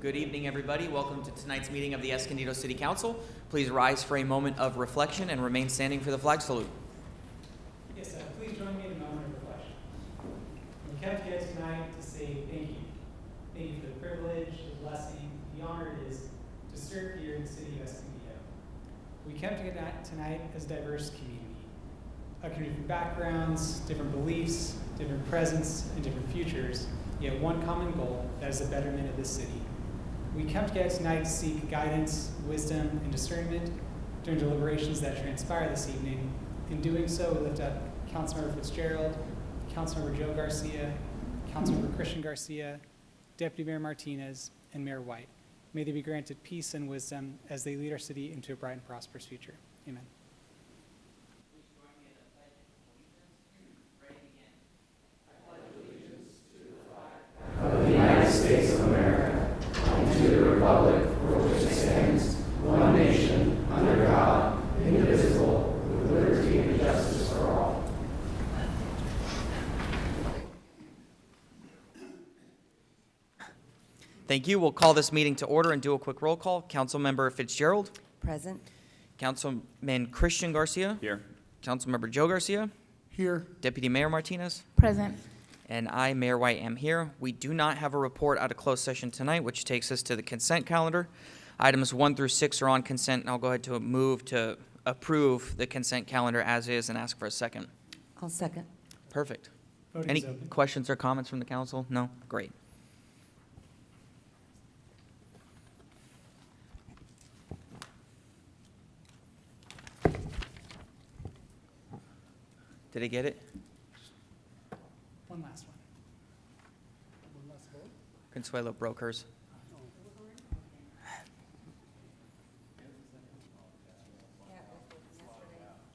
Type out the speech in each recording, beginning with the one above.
Good evening, everybody. Welcome to tonight's meeting of the Escondido City Council. Please rise for a moment of reflection and remain standing for the flag salute. Yes, please join me in a moment of reflection. We kept here tonight to say thank you. Thank you for the privilege, the blessing, the honor it is to serve here in the city of Escondido. We kept here tonight as a diverse community. A community from backgrounds, different beliefs, different presents, and different futures, yet one common goal, that is the betterment of this city. We come together tonight to seek guidance, wisdom, and discernment during deliberations that transpire this evening. In doing so, we lift up Councilmember Fitzgerald, Councilmember Joe Garcia, Councilmember Christian Garcia, Deputy Mayor Martinez, and Mayor White. May they be granted peace and wisdom as they lead our city into a bright and prosperous future. Amen. Of the United States of America, and to the republic for which it stands, one nation, under God, indivisible, with liberty and justice for all. Thank you. We'll call this meeting to order and do a quick roll call. Councilmember Fitzgerald. Present. Councilman Christian Garcia. Here. Councilmember Joe Garcia. Here. Deputy Mayor Martinez. Present. And I, Mayor White, am here. We do not have a report out of closed session tonight, which takes us to the consent calendar. Items 1 through 6 are on consent, and I'll go ahead to move to approve the consent calendar as is and ask for a second. I'll second. Perfect. Voting Any is open. questions or comments from the council? No? Great. Did I get it? One last one. Consuelo Brokers.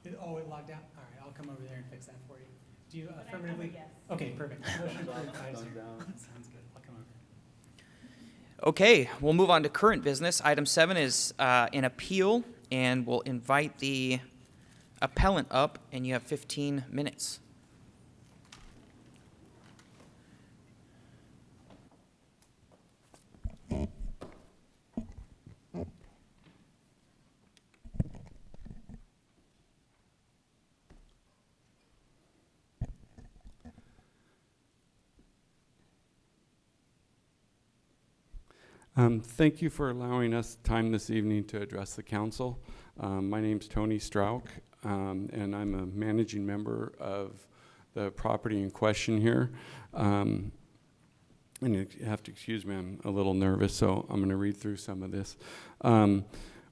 It logged out? All right, I'll come over there and fix that for you. Do you affirmatively? Yes. Okay, perfect. Motion approved, 5-0. Sounds good. I'll come over. Okay, we'll move on to current business. Item 7 is an appeal, and we'll invite the appellant up, and you have 15 minutes. Thank you for allowing us time this evening to address the council. My name's Tony Strauch, and I'm a managing member of the property in question here. And you have to excuse me, I'm a little nervous, so I'm going to read through some of this.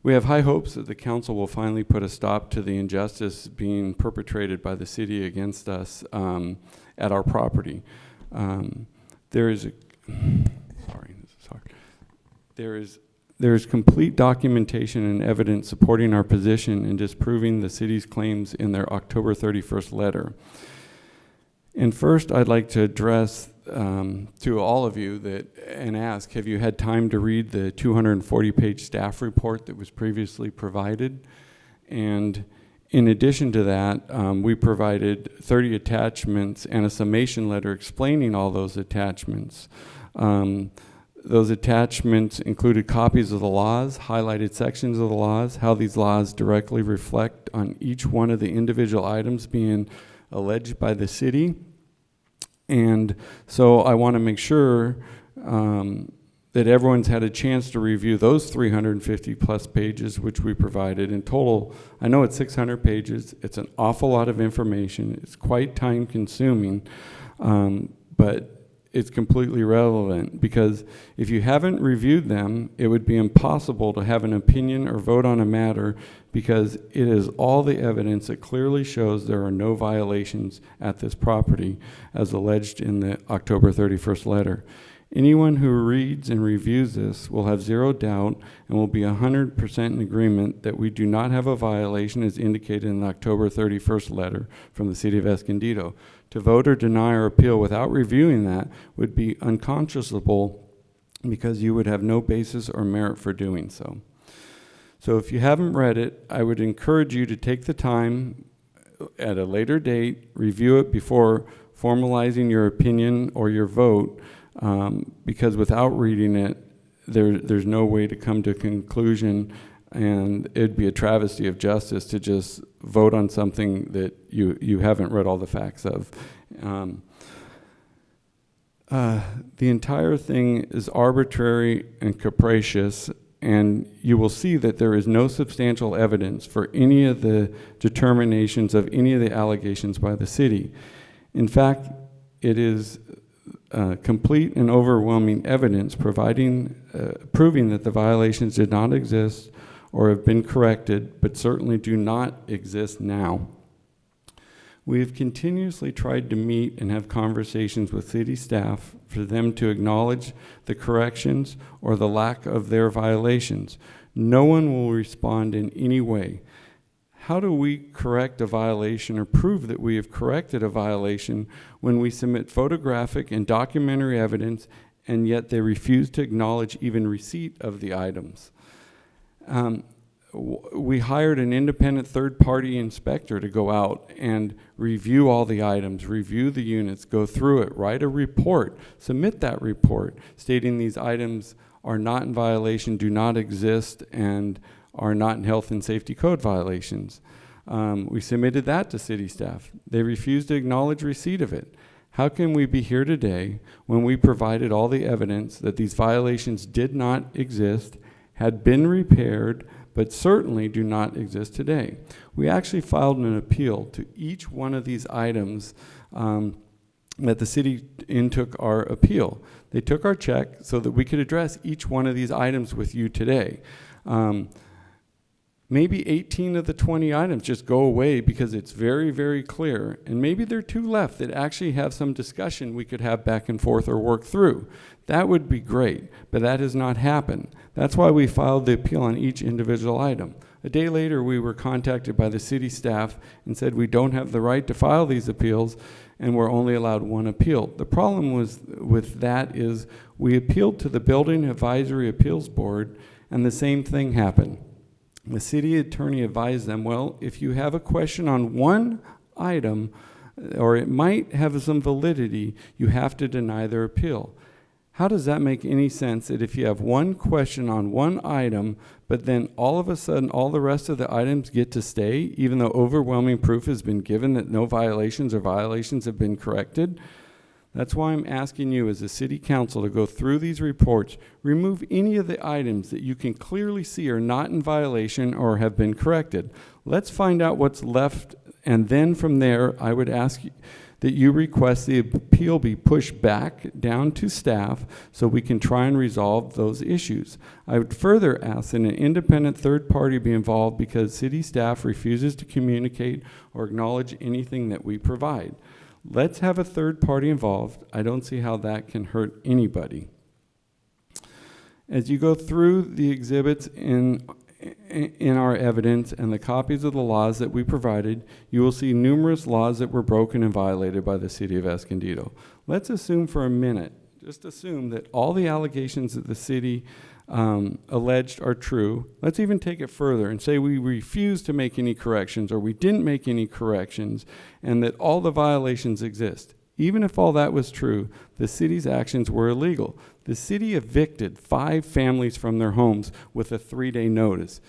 We have high hopes that the council will finally put a stop to the injustice being perpetrated by the city against us at our property. There is complete documentation and evidence supporting our position and disproving the city's claims in their October 31st letter. And first, I'd like to address to all of you and ask, have you had time to read the 240-page staff report that was previously provided? And in addition to that, we provided 30 attachments and a summation letter explaining all those attachments. Those attachments included copies of the laws, highlighted sections of the laws, how these laws directly reflect on each one of the individual items being alleged by the city. And so I want to make sure that everyone's had a chance to review those 350 plus pages which we provided. In total, I know it's 600 pages. It's an awful lot of information. It's quite time consuming, but it's completely relevant, because if you haven't reviewed them, it would be impossible to have an opinion or vote on a matter, because it is all the evidence that clearly shows there are no violations at this property as alleged in the October 31st letter. Anyone who reads and reviews this will have zero doubt and will be 100% in agreement that we do not have a violation as indicated in the October 31st letter from the City of Escondido. To vote or deny or appeal without reviewing that would be unconscionable, because you would have no basis or merit for doing so. So if you haven't read it, I would encourage you to take the time at a later date, review it before formalizing your opinion or your vote, because without reading it, there's no way to come to a conclusion, and it'd be a travesty of justice to just vote on something that you haven't read all the facts of. The entire thing is arbitrary and capricious, and you will see that there is no substantial evidence for any of the determinations of any of the allegations by the city. In fact, it is complete and overwhelming evidence proving that the violations did not exist or have been corrected, but certainly do not exist now. We have continuously tried to meet and have conversations with city staff for them to acknowledge the corrections or the lack of their violations. No one will respond in any way. How do we correct a violation or prove that we have corrected a violation when we submit photographic and documentary evidence and yet they refuse to acknowledge even receipt of the items? We hired an independent third-party inspector to go out and review all the items, review the units, go through it, write a report, submit that report stating these items are not in violation, do not exist, and are not in health and safety code violations. We submitted that to city staff. They refused to acknowledge receipt of it. How can we be here today when we provided all the evidence that these violations did not exist, had been repaired, but certainly do not exist today? We actually filed an appeal to each one of these items that the city took our appeal. They took our check so that we could address each one of these items with you today. Maybe 18 of the 20 items just go away because it's very, very clear. And maybe there are 2 left that actually have some discussion we could have back and forth or work through. That would be great, but that has not happened. That's why we filed the appeal on each individual item. A day later, we were contacted by the city staff and said we don't have the right to file these appeals and we're only allowed 1 appeal. The problem with that is we appealed to the Building Advisory Appeals Board and the same thing happened. The city attorney advised them, well, if you have a question on 1 item, or it might have some validity, you have to deny their appeal. How does that make any sense that if you have 1 question on 1 item, but then all of a sudden all the rest of the items get to stay, even though overwhelming proof has been given that no violations or violations have been corrected? That's why I'm asking you as a city council to go through these reports, remove any of the items that you can clearly see are not in violation or have been corrected. Let's find out what's left, and then from there, I would ask that you request the appeal be pushed back down to staff so we can try and resolve those issues. I would further ask that an independent third party be involved because city staff refuses to communicate or acknowledge anything that we provide. Let's have a third party involved. I don't see how that can hurt anybody. As you go through the exhibits in our evidence and the copies of the laws that we provided, you will see numerous laws that were broken and violated by the city of Escondido. Let's assume for a minute, just assume that all the allegations that the city alleged are true. Let's even take it further and say we refused to make any corrections or we didn't make any corrections and that all the violations exist. Even if all that was true, the city's actions were illegal. The city evicted 5 families from their homes with a 3-day notice.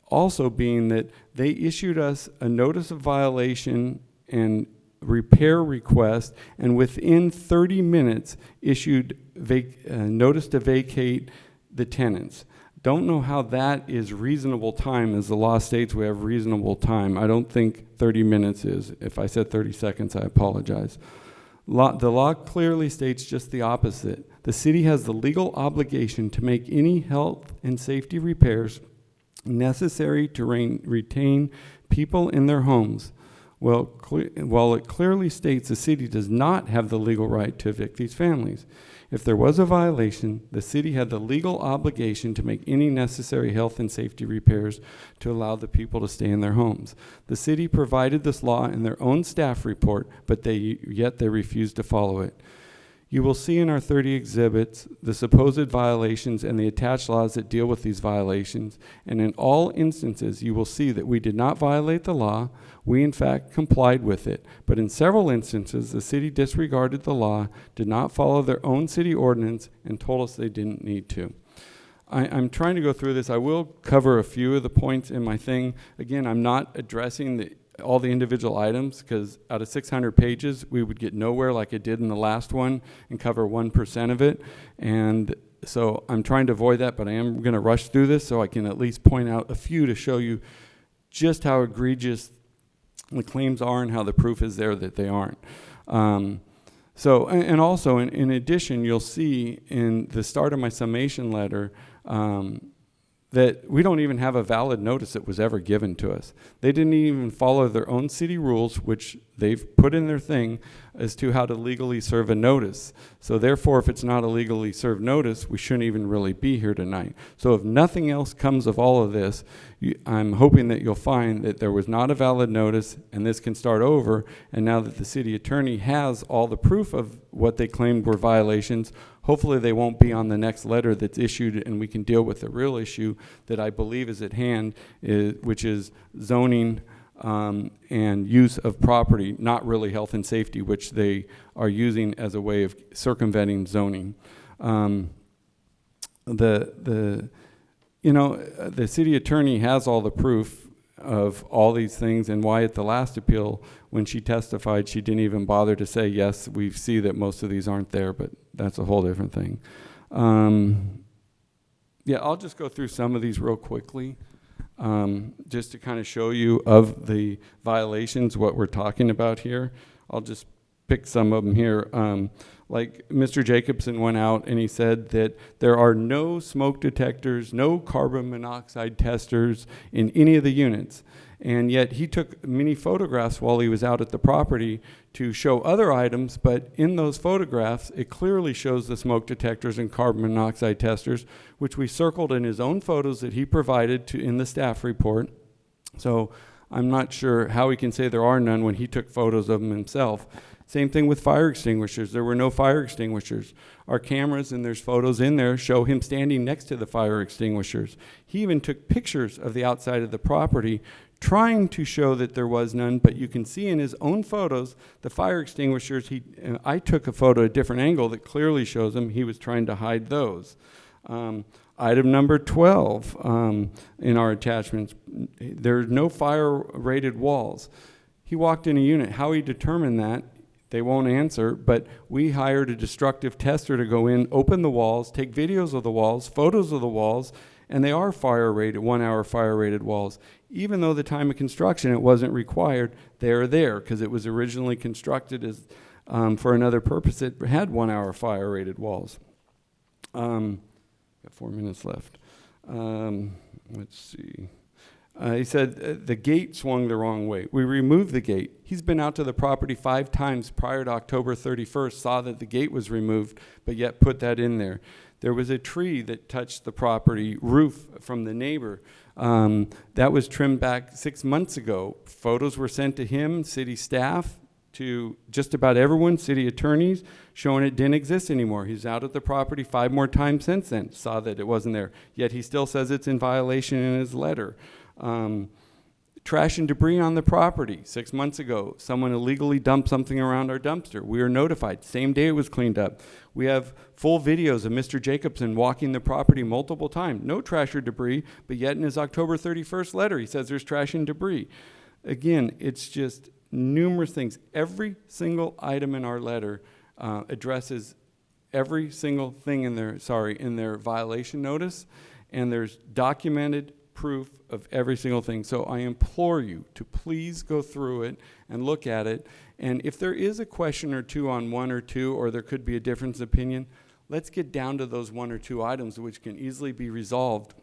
Also being that they issued us a notice of violation and repair request and within 30 minutes issued notice to vacate the tenants. Don't know how that is reasonable time. As the law states, we have reasonable time. I don't think 30 minutes is. If I said 30 seconds, I apologize. The law clearly states just the opposite. The city has the legal obligation to make any health and safety repairs necessary to retain people in their homes. While it clearly states the city does not have the legal right to evict these families. If there was a violation, the city had the legal obligation to make any necessary health and safety repairs to allow the people to stay in their homes. The city provided this law in their own staff report, but yet they refused to follow it. You will see in our 30 exhibits the supposed violations and the attached laws that deal with these violations, and in all instances you will see that we did not violate the law. We in fact complied with it, but in several instances the city disregarded the law, did not follow their own city ordinance, and told us they didn't need to. I'm trying to go through this. I will cover a few of the points in my thing. Again, I'm not addressing all the individual items, because out of 600 pages, we would get nowhere like it did in the last one and cover 1% of it. And so I'm trying to avoid that, but I am going to rush through this so I can at least point out a few to show you just how egregious the claims are and how the proof is there that they aren't. And also, in addition, you'll see in the start of my summation letter that we don't even have a valid notice that was ever given to us. They didn't even follow their own city rules, which they've put in their thing as to how to legally serve a notice. So therefore, if it's not a legally served notice, we shouldn't even really be here tonight. So if nothing else comes of all of this, I'm hoping that you'll find that there was not a valid notice and this can start over. And now that the city attorney has all the proof of what they claimed were violations, hopefully they won't be on the next letter that's issued, and we can deal with the real issue that I believe is at hand, which is zoning and use of property, not really health and safety, which they are using as a way of circumventing zoning. The city attorney has all the proof of all these things, and why at the last appeal, when she testified, she didn't even bother to say, yes, we see that most of these aren't there, but that's a whole different thing. Yeah, I'll just go through some of these real quickly, just to kind of show you of the violations, what we're talking about here. I'll just pick some of them here. Like Mr. Jacobson went out and he said that there are no smoke detectors, no carbon monoxide testers in any of the units. And yet he took many photographs while he was out at the property to show other items, but in those photographs, it clearly shows the smoke detectors and carbon monoxide testers, which we circled in his own photos that he provided in the staff report. So I'm not sure how he can say there are none when he took photos of them himself. Same thing with fire extinguishers. There were no fire extinguishers. Our cameras, and there's photos in there, show him standing next to the fire extinguishers. He even took pictures of the outside of the property trying to show that there was none, but you can see in his own photos the fire extinguishers. I took a photo at a different angle that clearly shows him he was trying to hide those. Item number 12 in our attachments, there's no fire-rated walls. He walked in a unit. How he determined that, they won't answer, but we hired a destructive tester to go in, open the walls, take videos of the walls, photos of the walls, and they are fire-rated, 1 hour fire-rated walls. Even though the time of construction it wasn't required, they're there because it was originally constructed as for another purpose. It had 1 hour fire-rated walls. Got 4 minutes left. Let's see. He said the gate swung the wrong way. We removed the gate. He's been out to the property 5 times prior to October 31st, saw that the gate was removed, but yet put that in there. There was a tree that touched the property roof from the neighbor. That was trimmed back 6 months ago. Photos were sent to him, city staff, to just about everyone, city attorneys, showing it didn't exist anymore. He's out at the property 5 more times since then, saw that it wasn't there. Yet he still says it's in violation in his letter. Trash and debris on the property. 6 months ago, someone illegally dumped something around our dumpster. We were notified. Same day it was cleaned up. We have full videos of Mr. Jacobson walking the property multiple times. No trash or debris, but yet in his October 31st letter, he says there's trash and debris. Again, it's just numerous things. Every single item in our letter addresses every single thing in their violation notice, and there's documented proof of every single thing. So I implore you to please go through it and look at it. And if there is a question or two on 1 or 2, or there could be a difference of opinion, let's get down to those 1 or 2 items which can easily be resolved.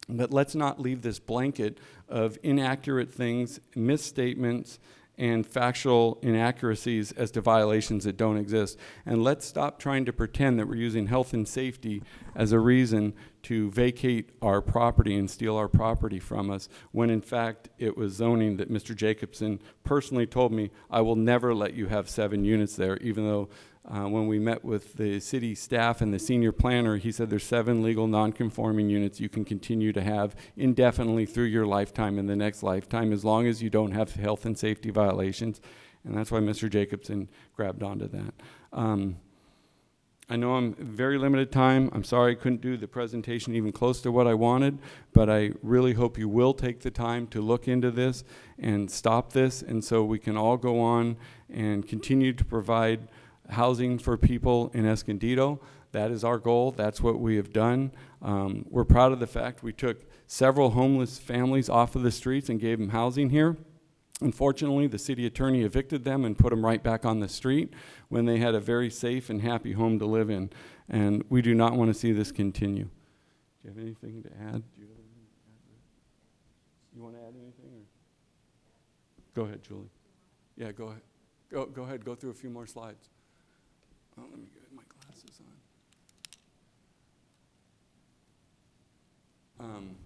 But let's not leave this blanket of inaccurate things, misstatements, and factual inaccuracies as to violations that don't exist. And let's stop trying to pretend that we're using health and safety as a reason to vacate our property and steal our property from us, when in fact it was zoning that Mr. Jacobson personally told me, I will never let you have 7 units there, even though when we met with the city staff and the senior planner, he said there's 7 legal non-conforming units you can continue to have indefinitely through your lifetime and the next lifetime, as long as you don't have health and safety violations. And that's why Mr. Jacobson grabbed onto that. I know I'm very limited time. I'm sorry I couldn't do the presentation even close to what I wanted, but I really hope you will take the time to look into this and stop this, and so we can all go on and continue to provide housing for people in Escondido. That is our goal. That's what we have done. We're proud of the fact we took several homeless families off of the streets and gave them housing here. Unfortunately, the city attorney evicted them and put them right back on the street when they had a very safe and happy home to live in. And we do not want to see this continue. Do you have anything to add? You want to add anything? Or? Go ahead, Julie. Yeah, go ahead. Go ahead. Go through a few more slides. Oh, let me get my glasses on.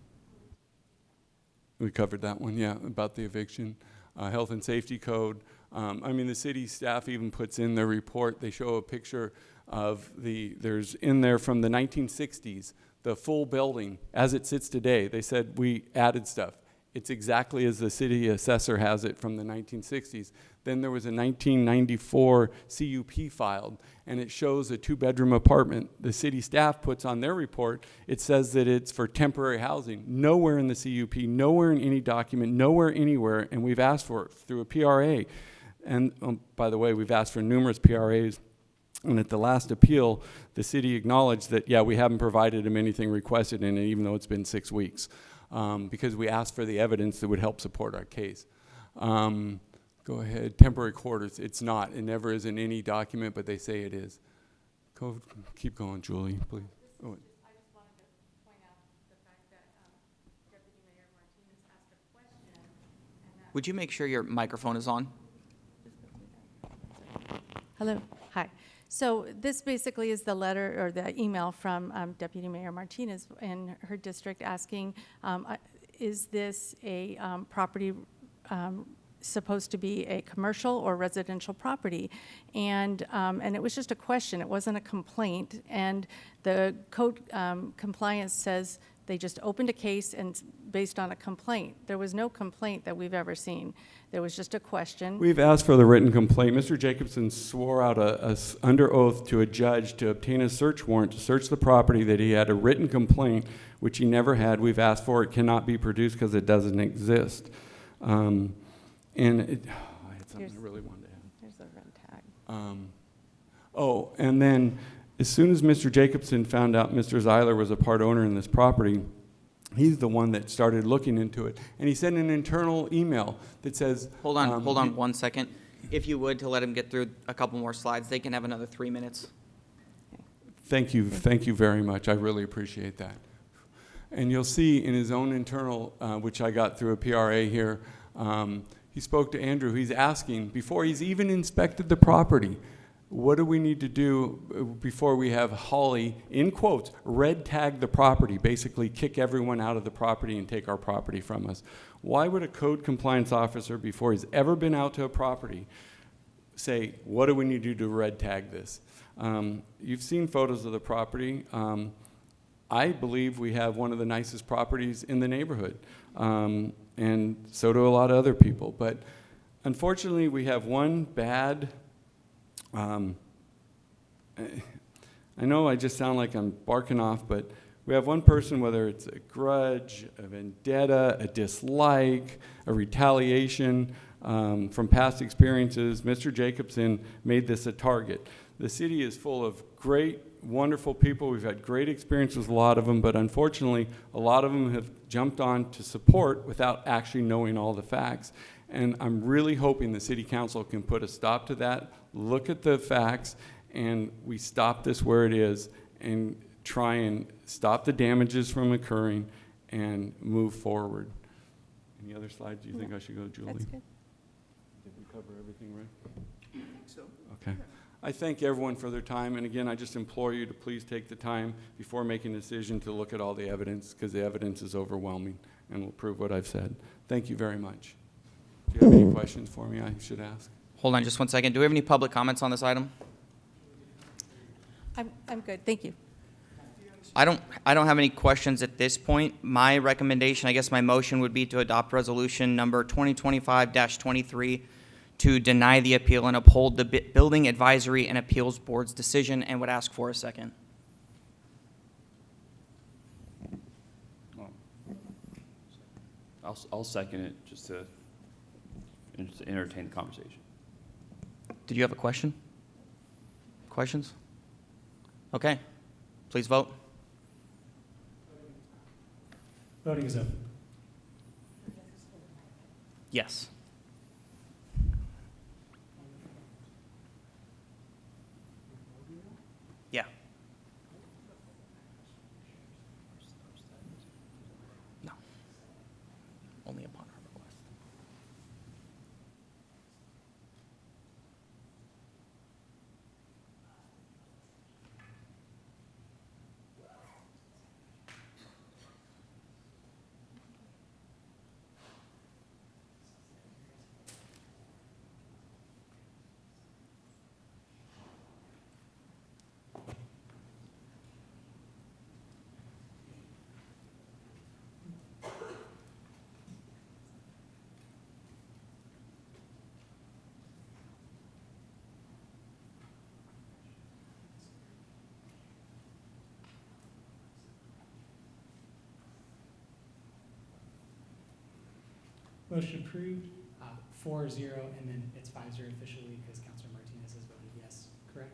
We covered that one, yeah, about the eviction. Health and safety code. I mean, the city staff even puts in their report, they show a picture of there's in there from the 1960s, the full building as it sits today. They said we added stuff. It's exactly as the city assessor has it from the 1960s. Then there was a 1994 CUP filed, and it shows a 2-bedroom apartment. The city staff puts on their report, it says that it's for temporary housing. Nowhere in the CUP, nowhere in any document, nowhere anywhere, and we've asked for it through a PRA. And by the way, we've asked for numerous PRAs, and at the last appeal, the city acknowledged that, yeah, we haven't provided them anything requested in it, even though it's been 6 weeks, because we asked for the evidence that would help support our case. Go ahead, temporary quarters, it's not, it never is in any document, but they say it is. Keep going, Julie, please. Oh. I just wanted to point out the fact that Deputy Mayor Martinez asked a question. Would you make sure your microphone is on? Hello, hi. So this basically is the letter or the email from Deputy Mayor Martinez in her district asking, is this a property supposed to be a commercial or residential property? And it was just a question, it wasn't a complaint. And the code compliance says they just opened a case and based on a complaint. There was no complaint that we've ever seen. There was just a question. We've asked for the written complaint. Mr. Jacobson swore out under oath to a judge to obtain a search warrant to search the property that he had a written complaint, which he never had. We've asked for it, cannot be produced because it doesn't exist. I had something I really wanted to add. Here's the red tag. And then as soon as Mr. Jacobson found out Mr. Zeiler was a part owner in this property, he's the one that started looking into it. And he sent an internal email that says... Hold on 1 second. If you would, to let him get through a couple more slides, they can have another 3 minutes. Thank you very much. I really appreciate that. And you'll see in his own internal, which I got through a PRA here, he spoke to Andrew. He's asking, before he's even inspected the property, what do we need to do before we have Holly, in quotes, red tag the property, basically kick everyone out of the property and take our property from us? Why would a code compliance officer, before he's ever been out to a property, say, what do we need to do to red tag this? You've seen photos of the property. I believe we have one of the nicest properties in the neighborhood, and so do a lot of other people. But unfortunately, we have one bad... I know I just sound like I'm barking off, but we have one person, whether it's a grudge, a vendetta, a dislike, a retaliation from past experiences. Mr. Jacobson made this a target. The city is full of great, wonderful people. We've had great experience with a lot of them, but unfortunately, a lot of them have jumped on to support without actually knowing all the facts. And I'm really hoping the city council can put a stop to that, look at the facts, and we stop this where it is and try and stop the damages from occurring and move forward. Any other slides? Do you think I should go, Julie? That's good. Did we cover everything right? So. Okay. I thank everyone for their time, and again, I just implore you to please take the time before making a decision to look at all the evidence, because the evidence is overwhelming and will prove what I've said. Thank you very much. Do you have any questions for me I should ask? Hold on just one second. Do we have any public comments on this item? I'm good, thank you. I don't have any questions at this point. My recommendation, I guess my motion would be to adopt resolution number 2025-23 to deny the appeal and uphold the Building Advisory and Appeals Board's decision, and would ask for a second. I'll second it just to entertain the conversation. Did you have a question? Questions? Okay, please vote. Voting is open. Yes. Yeah. No. Only upon our request. Motion approved, 4-0, and then it's 5-0 officially because Councilor Martinez has voted yes, correct?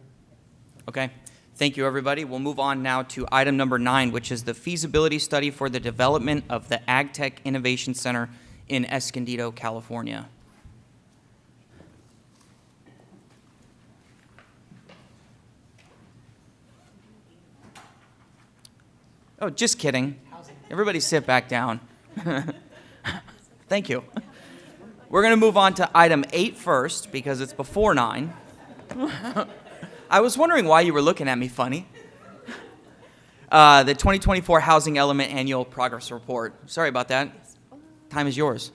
Okay, thank you, everybody. We'll move on now to item number 9, which is the feasibility study for the development of the AGTECH Innovation Center in Escondido, California. Oh, just kidding. Everybody sit back down. Thank you. We're going to move on to item 8 first because it's before 9. I was wondering why you were looking at me funny. The 2024 Housing Element Annual Progress Report. Sorry about that. Time is yours.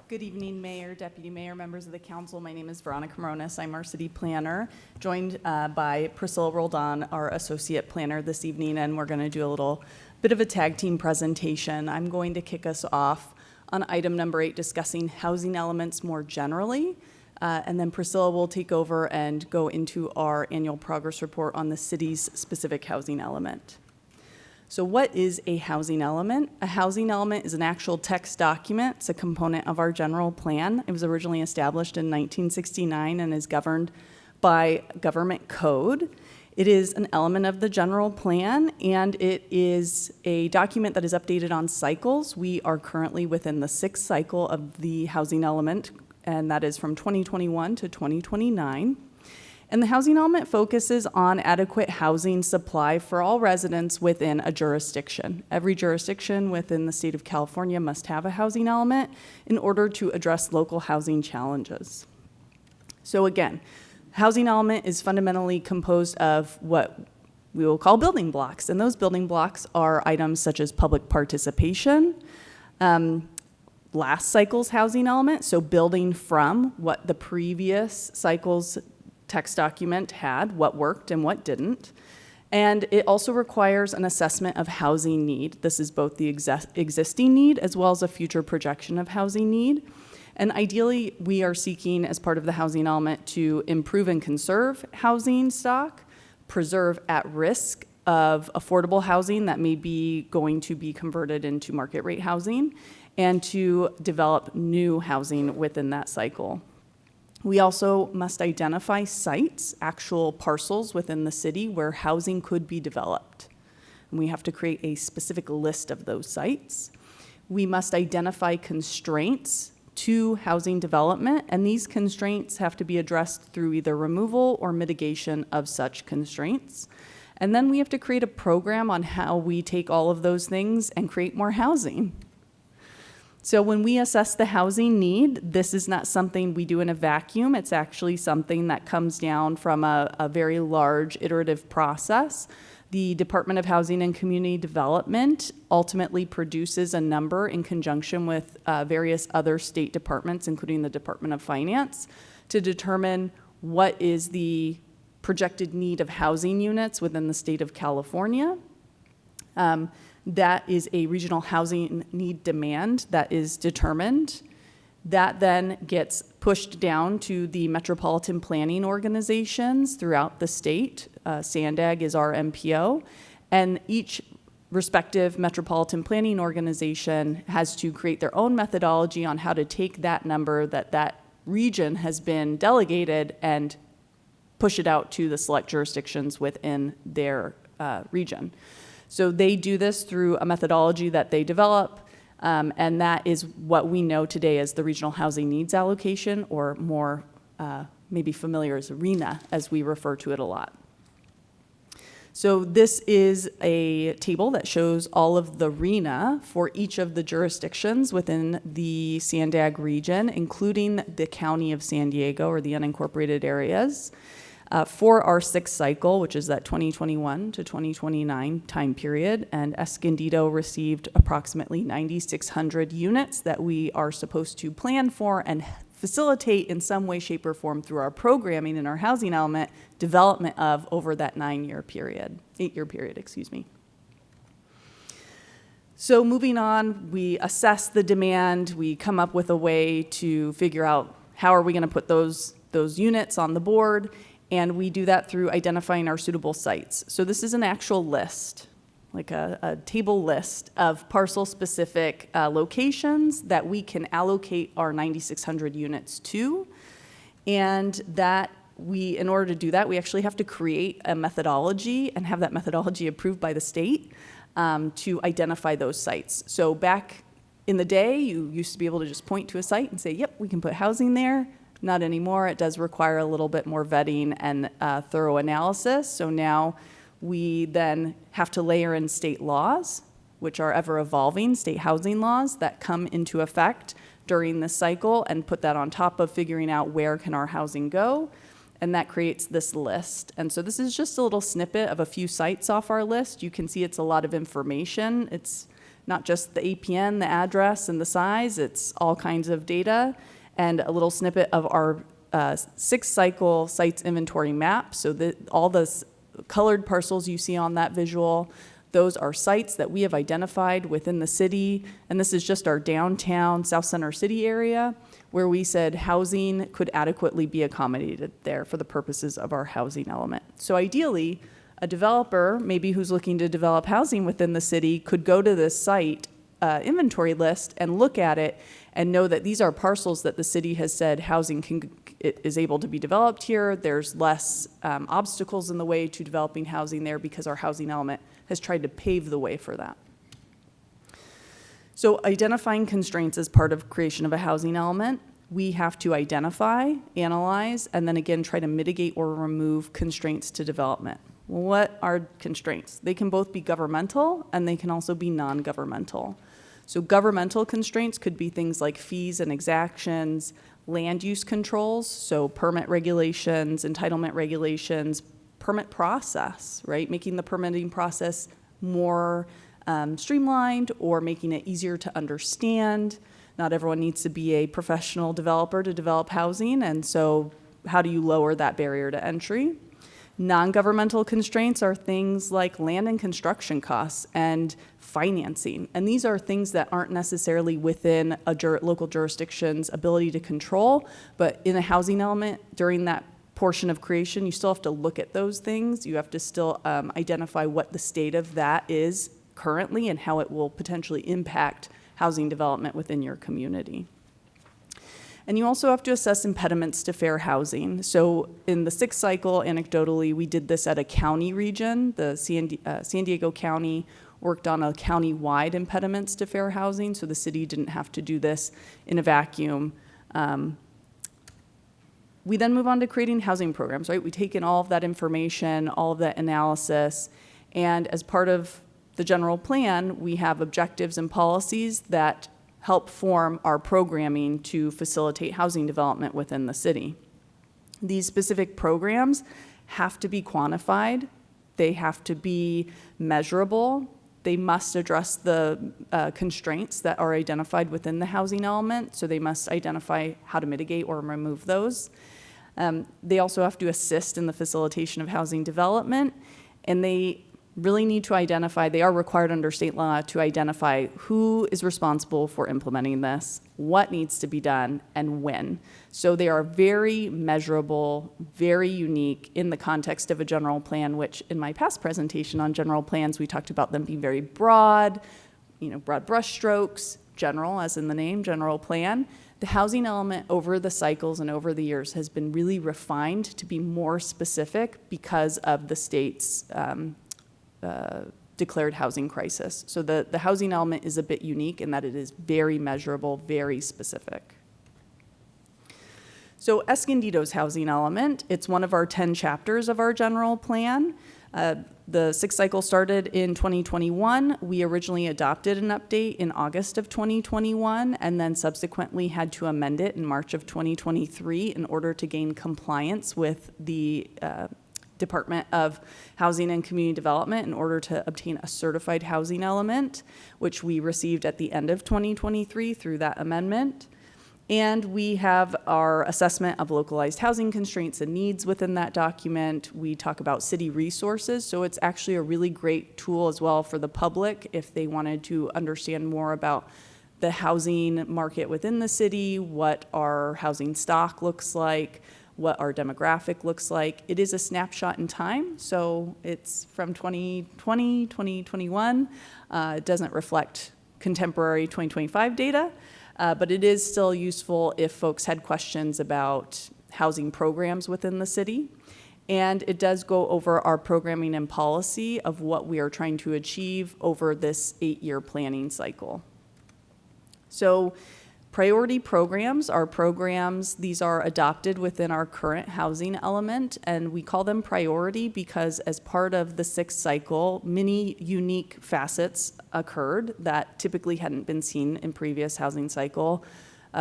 Good evening, Mayor, Deputy Mayor, members of the council. My name is Veronica Moronis. I'm our city planner, joined by Priscilla Roldan, our associate planner this evening, and we're going to do a little bit of a tag team presentation. I'm going to kick us off on item number 8, discussing housing elements more generally, and then Priscilla will take over and go into our annual progress report on the city's specific housing element. So what is a housing element? A housing element is an actual text document. It's a component of our general plan. It was originally established in 1969 and is governed by government code. It is an element of the general plan, and it is a document that is updated on cycles. We are currently within the 6th cycle of the housing element, and that is from 2021 to 2029. And the housing element focuses on adequate housing supply for all residents within a jurisdiction. Every jurisdiction within the state of California must have a housing element in order to address local housing challenges. So again, housing element is fundamentally composed of what we will call building blocks. And those building blocks are items such as public participation, last cycle's housing element, so building from what the previous cycle's text document had, what worked and what didn't. And it also requires an assessment of housing need. This is both the existing need as well as a future projection of housing need. And ideally, we are seeking, as part of the housing element, to improve and conserve housing stock, preserve at risk of affordable housing that may be going to be converted into market rate housing, and to develop new housing within that cycle. We also must identify sites, actual parcels within the city where housing could be developed. And we have to create a specific list of those sites. We must identify constraints to housing development, and these constraints have to be addressed through either removal or mitigation of such constraints. And then we have to create a program on how we take all of those things and create more housing. So when we assess the housing need, this is not something we do in a vacuum. It's actually something that comes down from a very large iterative process. The Department of Housing and Community Development ultimately produces a number in conjunction with various other state departments, including the Department of Finance, to determine what is the projected need of housing units within the state of California. That is a regional housing need demand that is determined. That then gets pushed down to the metropolitan planning organizations throughout the state. SANDAG is our MPO, and each respective metropolitan planning organization has to create their own methodology on how to take that number that region has been delegated and push it out to the select jurisdictions within their region. So they do this through a methodology that they develop, and that is what we know today as the Regional Housing Needs Allocation, or more maybe familiar as RHNA, as we refer to it a lot. So this is a table that shows all of the RHNA for each of the jurisdictions within the SANDAG region, including the County of San Diego, or the unincorporated areas. For our sixth cycle, which is that 2021 to 2029 time period, and Escondido received approximately 9,600 units that we are supposed to plan for and facilitate in some way, shape, or form through our programming and our housing element development of over that 8-year period, excuse me. So moving on, we assess the demand, we come up with a way to figure out how are we gonna put those units on the board, and we do that through identifying our suitable sites. So this is an actual list, like a table list of parcel-specific locations that we can allocate our 9,600 units to. And that in order to do that, we actually have to create a methodology and have that methodology approved by the state to identify those sites. So back in the day, you used to be able to just point to a site and say, yep, we can put housing there. Not anymore. It does require a little bit more vetting and thorough analysis. So now we then have to layer in state laws, which are ever evolving, state housing laws that come into effect during this cycle, and put that on top of figuring out where can our housing go. And that creates this list. And so this is just a little snippet of a few sites off our list. You can see it's a lot of information. It's not just the APN, the address, and the size. It's all kinds of data. And a little snippet of our sixth cycle sites inventory map. So all the colored parcels you see on that visual, those are sites that we have identified within the city. And this is just our downtown South Center City area, where we said housing could adequately be accommodated there for the purposes of our housing element. So ideally, a developer, maybe who's looking to develop housing within the city, could go to this site inventory list and look at it and know that these are parcels that the city has said housing is able to be developed here. There's less obstacles in the way to developing housing there because our housing element has tried to pave the way for that. So identifying constraints is part of creation of a housing element. We have to identify, analyze, and then again try to mitigate or remove constraints to development. What are constraints? They can both be governmental and they can also be non-governmental. So governmental constraints could be things like fees and exactions, land use controls, so permit regulations, entitlement regulations, permit process, right? Making the permitting process more streamlined or making it easier to understand. Not everyone needs to be a professional developer to develop housing, and so how do you lower that barrier to entry? Non-governmental constraints are things like land and construction costs and financing. And these are things that aren't necessarily within a local jurisdiction's ability to control, but in a housing element during that portion of creation, you still have to look at those things. You have to still identify what the state of that is currently and how it will potentially impact housing development within your community. And you also have to assess impediments to fair housing. So in the sixth cycle, anecdotally, we did this at a county region. The San Diego County worked on a county-wide impediments to fair housing, so the city didn't have to do this in a vacuum. We then move on to creating housing programs, right? We take in all of that information, all of that analysis, and as part of the general plan, we have objectives and policies that help form our programming to facilitate housing development within the city. These specific programs have to be quantified. They have to be measurable. They must address the constraints that are identified within the housing element, so they must identify how to mitigate or remove those. They also have to assist in the facilitation of housing development, and they really need to identify, they are required under state law to identify who is responsible for implementing this, what needs to be done, and when. So they are very measurable, very unique in the context of a general plan, which in my past presentation on general plans, we talked about them being very broad, broad brush strokes, general, as in the name, general plan. The housing element over the cycles and over the years has been really refined to be more specific because of the state's declared housing crisis. So the housing element is a bit unique in that it is very measurable, very specific. So Escondido's housing element, it's one of our 10 chapters of our general plan. The sixth cycle started in 2021. We originally adopted an update in August of 2021 and then subsequently had to amend it in March of 2023 in order to gain compliance with the Department of Housing and Community Development in order to obtain a certified housing element, which we received at the end of 2023 through that amendment. And we have our assessment of localized housing constraints and needs within that document. We talk about city resources, so it's actually a really great tool as well for the public if they wanted to understand more about the housing market within the city, what our housing stock looks like, what our demographic looks like. It is a snapshot in time, so it's from 2020, 2021. It doesn't reflect contemporary 2025 data, but it is still useful if folks had questions about housing programs within the city. And it does go over our programming and policy of what we are trying to achieve over this 8-year planning cycle. So priority programs are programs, these are adopted within our current housing element, and we call them priority because as part of the sixth cycle, many unique facets occurred that typically hadn't been seen in previous housing cycle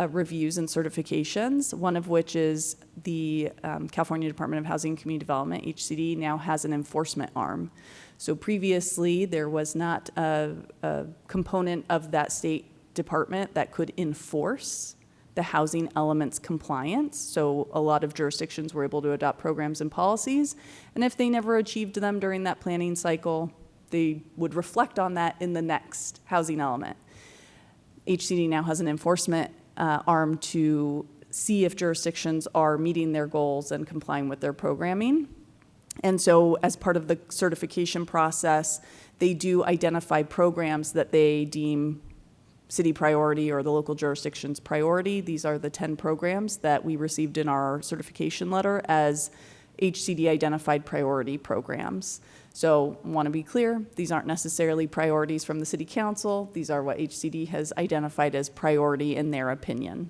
reviews and certifications, one of which is the California Department of Housing and Community Development, HCD, now has an enforcement arm. So previously, there was not a component of that state department that could enforce the housing elements compliance. So a lot of jurisdictions were able to adopt programs and policies, and if they never achieved them during that planning cycle, they would reflect on that in the next housing element. HCD now has an enforcement arm to see if jurisdictions are meeting their goals and complying with their programming. And so as part of the certification process, they do identify programs that they deem city priority or the local jurisdiction's priority. These are the 10 programs that we received in our certification letter as HCD identified priority programs. So want to be clear, these aren't necessarily priorities from the city council. These are what HCD has identified as priority in their opinion.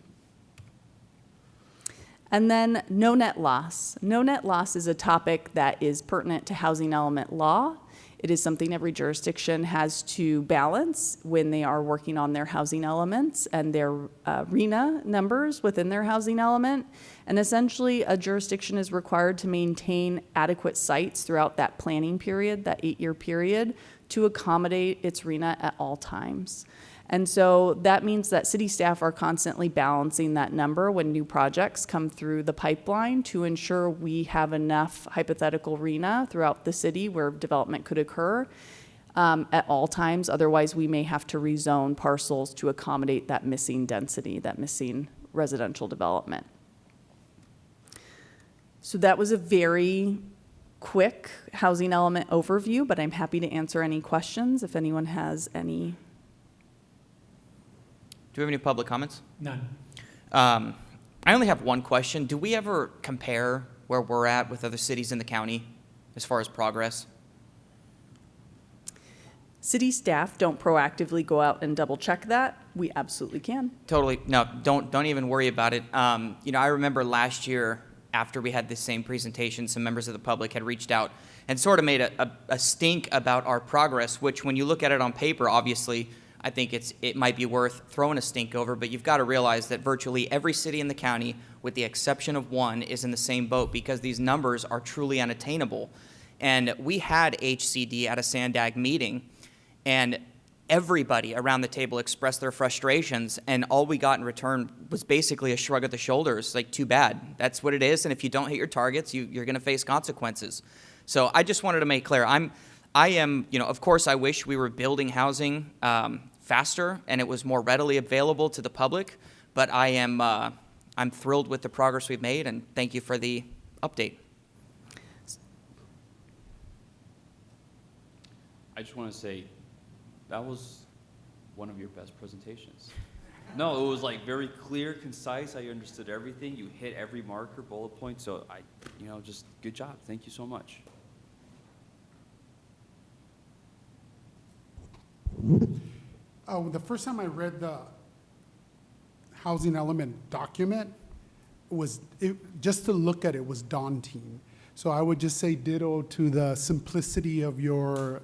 And then no net loss. No net loss is a topic that is pertinent to housing element law. It is something every jurisdiction has to balance when they are working on their housing elements and their RHNA numbers within their housing element. And essentially, a jurisdiction is required to maintain adequate sites throughout that planning period, that 8-year period, to accommodate its RHNA at all times. And so that means that city staff are constantly balancing that number when new projects come through the pipeline to ensure we have enough hypothetical RHNA throughout the city where development could occur at all times. Otherwise, we may have to rezone parcels to accommodate that missing density, that missing residential development. So that was a very quick housing element overview, but I'm happy to answer any questions if anyone has any. Do we have any public comments? None. I only have one question. Do we ever compare where we're at with other cities in the county as far as progress? City staff don't proactively go out and double check that. We absolutely can. Totally. No, don't even worry about it. I remember last year after we had this same presentation, some members of the public had reached out and sort of made a stink about our progress, which when you look at it on paper, obviously, I think it might be worth throwing a stink over, but you've got to realize that virtually every city in the county, with the exception of one, is in the same boat because these numbers are truly unattainable. And we had HCD at a SANDAG meeting, and everybody around the table expressed their frustrations, and all we got in return was basically a shrug of the shoulders, like, too bad. That's what it is, and if you don't hit your targets, you're going to face consequences. So I just wanted to make clear, I am, of course I wish we were building housing faster and it was more readily available to the public, but I'm thrilled with the progress we've made, and thank you for the update. I just want to say, that was one of your best presentations. No, it was like very clear, concise. I understood everything. You hit every marker, bullet point. So just good job. Thank you so much. The first time I read the housing element document, just to look at it was daunting. So I would just say ditto to the simplicity of your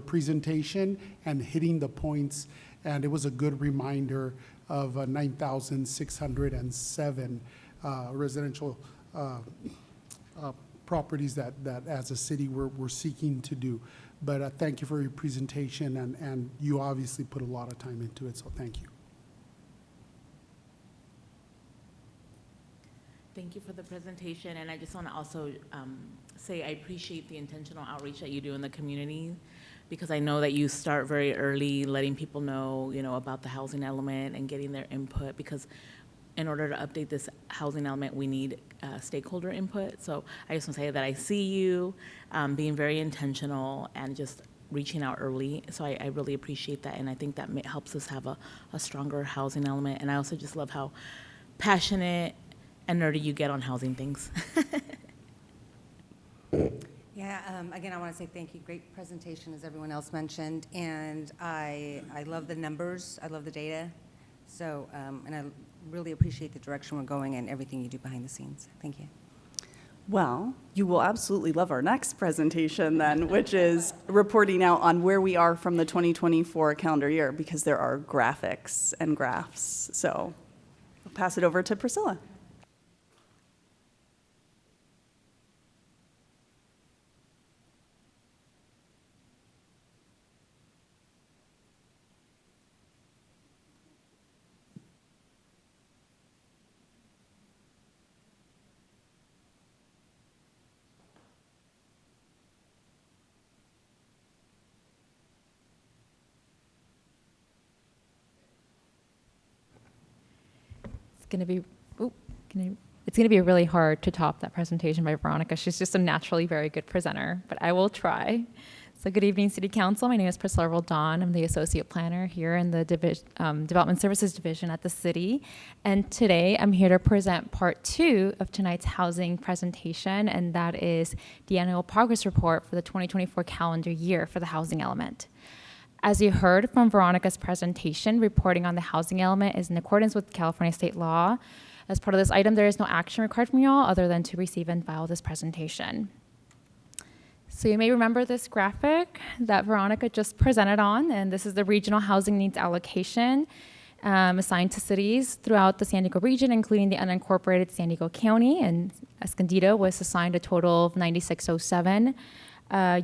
presentation and hitting the points. And it was a good reminder of 9,607 residential properties that as a city we're seeking to do. But thank you for your presentation, and you obviously put a lot of time into it, so thank you. Thank you for the presentation, and I just want to also say I appreciate the intentional outreach that you do in the community, because I know that you start very early, letting people know, about the housing element and getting their input, because in order to update this housing element, we need stakeholder input. So I just want to say that I see you being very intentional and just reaching out early. So I really appreciate that, and I think that helps us have a stronger housing element. And I also just love how passionate and nerdy you get on housing things. Yeah, again, I want to say thank you. Great presentation, as everyone else mentioned. And I love the numbers. I love the data. So, and I really appreciate the direction we're going and everything you do behind the scenes. Thank you. Well, you will absolutely love our next presentation then, which is reporting out on where we are from the 2024 calendar year, because there are graphics and graphs. So I'll pass it over to Priscilla. It's going to be really hard to top that presentation by Veronica. She's just a naturally very good presenter, but I will try. So good evening, City Council. My name is Priscilla Roldan. I'm the Associate Planner here in the Development Services Division at the City. And today I'm here to present part 2 of tonight's housing presentation, and that is the annual progress report for the 2024 calendar year for the housing element. As you heard from Veronica's presentation, reporting on the housing element is in accordance with California state law. As part of this item, there is no action required from you all other than to receive and file this presentation. So you may remember this graphic that Veronica just presented on, and this is the regional housing needs allocation assigned to cities throughout the San Diego region, including the unincorporated San Diego County, and Escondido was assigned a total of 9,607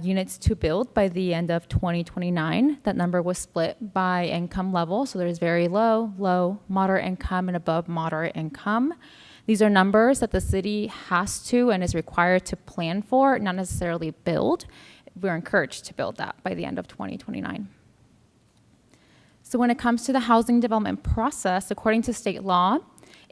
units to build by the end of 2029. That number was split by income level, so there's very low, moderate income, and above moderate income. These are numbers that the city has to and is required to plan for, not necessarily build. We're encouraged to build that by the end of 2029. So when it comes to the housing development process, according to state law,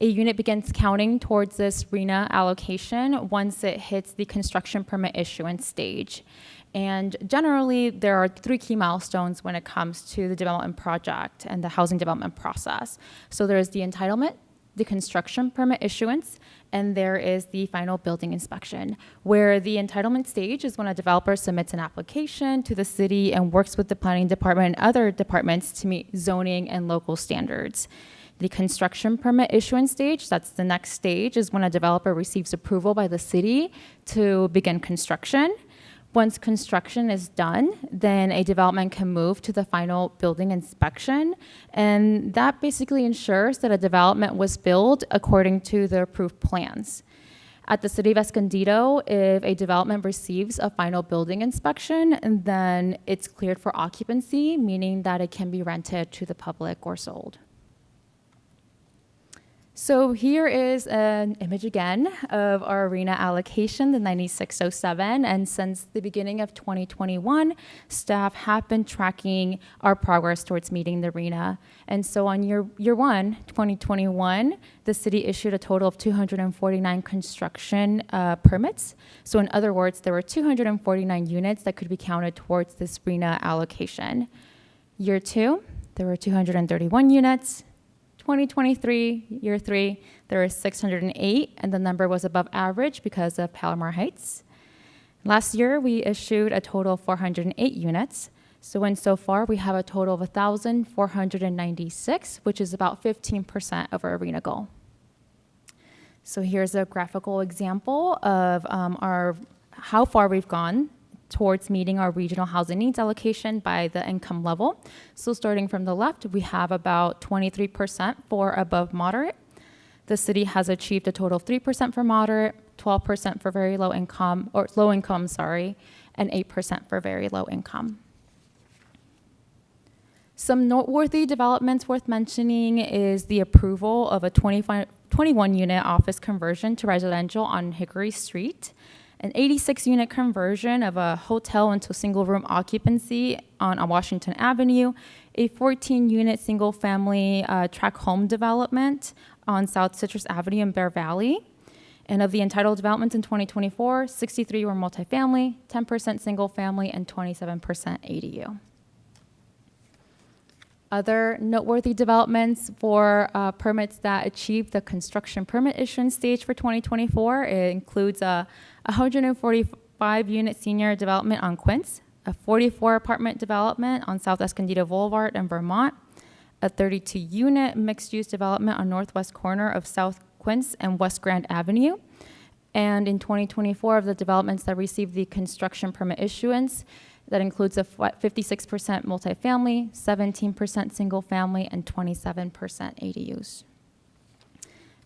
a unit begins counting towards this RHNA allocation once it hits the construction permit issuance stage. And generally, there are 3 key milestones when it comes to the development project and the housing development process. So there is the entitlement, the construction permit issuance, and there is the final building inspection, where the entitlement stage is when a developer submits an application to the city and works with the planning department and other departments to meet zoning and local standards. The construction permit issuance stage, that's the next stage, is when a developer receives approval by the city to begin construction. Once construction is done, then a development can move to the final building inspection, and that basically ensures that a development was built according to the approved plans. At the City of Escondido, if a development receives a final building inspection, then it's cleared for occupancy, meaning that it can be rented to the public or sold. So here is an image again of our arena allocation, the 9607, and since the beginning of 2021, staff have been tracking our progress towards meeting the arena. And so on year one, 2021, the city issued a total of 249 construction permits. So in other words, there were 249 units that could be counted towards this arena allocation. Year two, there were 231 units. 2023, year three, there were 608, and the number was above average because of Palomar Heights. Last year, we issued a total of 408 units. So far, we have a total of 1,496, which is about 15% of our arena goal. So here's a graphical example of how far we've gone towards meeting our regional housing needs allocation by the income level. So starting from the left, we have about 23% for above moderate. The city has achieved a total of 3% for moderate, 12% for very low income, and 8% for very low income. Some noteworthy developments worth mentioning is the approval of a 21-unit office conversion to residential on Hickory Street, an 86-unit conversion of a hotel into single-room occupancy on Washington Avenue, a 14-unit single-family tract home development on South Citrus Avenue in Bear Valley. And of the entitled developments in 2024, 63 were multifamily, 10% single-family, and 27% ADU. Other noteworthy developments for permits that achieved the construction permit issuance stage for 2024, it includes a 145-unit senior development on Quince, a 44-apartment development on South Escondido Boulevard in Vermont, a 32-unit mixed-use development on northwest corner of South Quince and West Grand Avenue. And in 2024, of the developments that received the construction permit issuance, that includes a 56% multifamily, 17% single family, and 27% ADUs.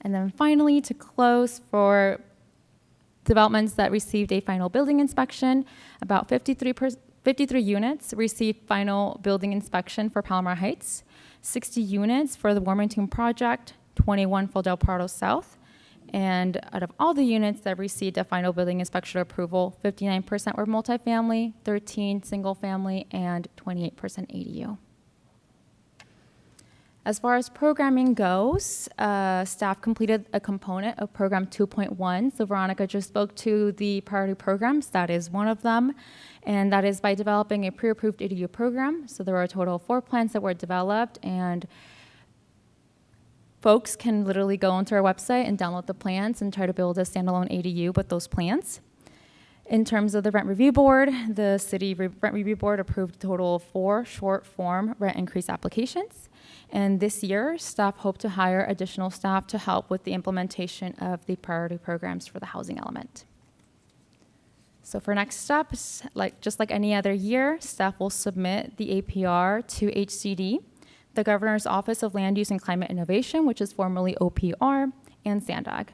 And then finally, to close, for developments that received a final building inspection, about 53 units received final building inspection for Palomar Heights, 60 units for the Warmington project, 21 for Del Prado South. And out of all the units that received a final building inspection approval, 59% were multifamily, 13 single family, and 28% ADU. As far as programming goes, staff completed a component of program 2.1. So Veronica just spoke to the priority programs. That is one of them. And that is by developing a pre-approved ADU program. So there were a total of 4 plans that were developed, and folks can literally go onto our website and download the plans and try to build a standalone ADU with those plans. In terms of the rent review board, the city rent review board approved a total of 4 short-form rent increase applications. And this year, staff hope to hire additional staff to help with the implementation of the priority programs for the housing element. So for next steps, just like any other year, staff will submit the APR to HCD, the Governor's Office of Land Use and Climate Innovation, which is formerly OPR, and SANDAG.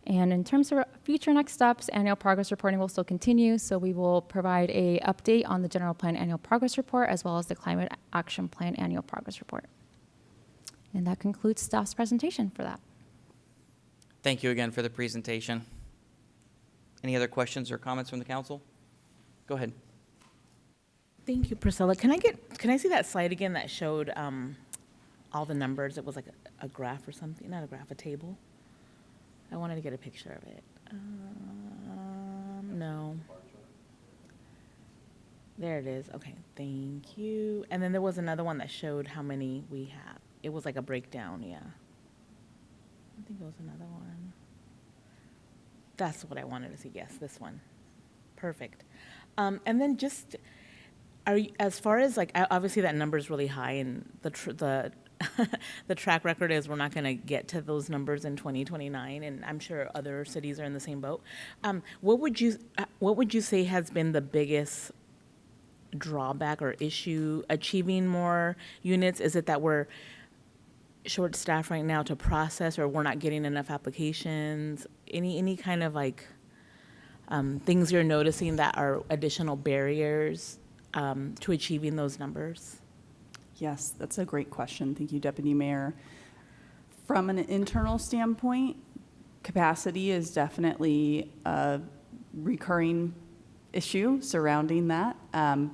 And in terms of future next steps, annual progress reporting will still continue, so we will provide an update on the general plan annual progress report as well as the climate action plan annual progress report. And that concludes staff's presentation for that. Thank you again for the presentation. Any other questions or comments from the council? Go ahead. Thank you, Priscilla. Can I see that slide again that showed all the numbers? It was like a graph or something, not a graph, a table. I wanted to get a picture of it. No. There it is. Okay, thank you. And then there was another one that showed how many we have. It was like a breakdown, yeah. I think it was another one. That's what I wanted to see. Yes, this one. Perfect. And then just, as far as like, obviously that number is really high, and the the track record is we're not going to get to those numbers in 2029, and I'm sure other cities are in the same boat. What would you say has been the biggest drawback or issue achieving more units? Is it that we're short-staffed right now to process, or we're not getting enough applications? Any kind of like things you're noticing that are additional barriers to achieving those numbers? Yes, that's a great question. Thank you, Deputy Mayor. From an internal standpoint, capacity is definitely a recurring issue surrounding that.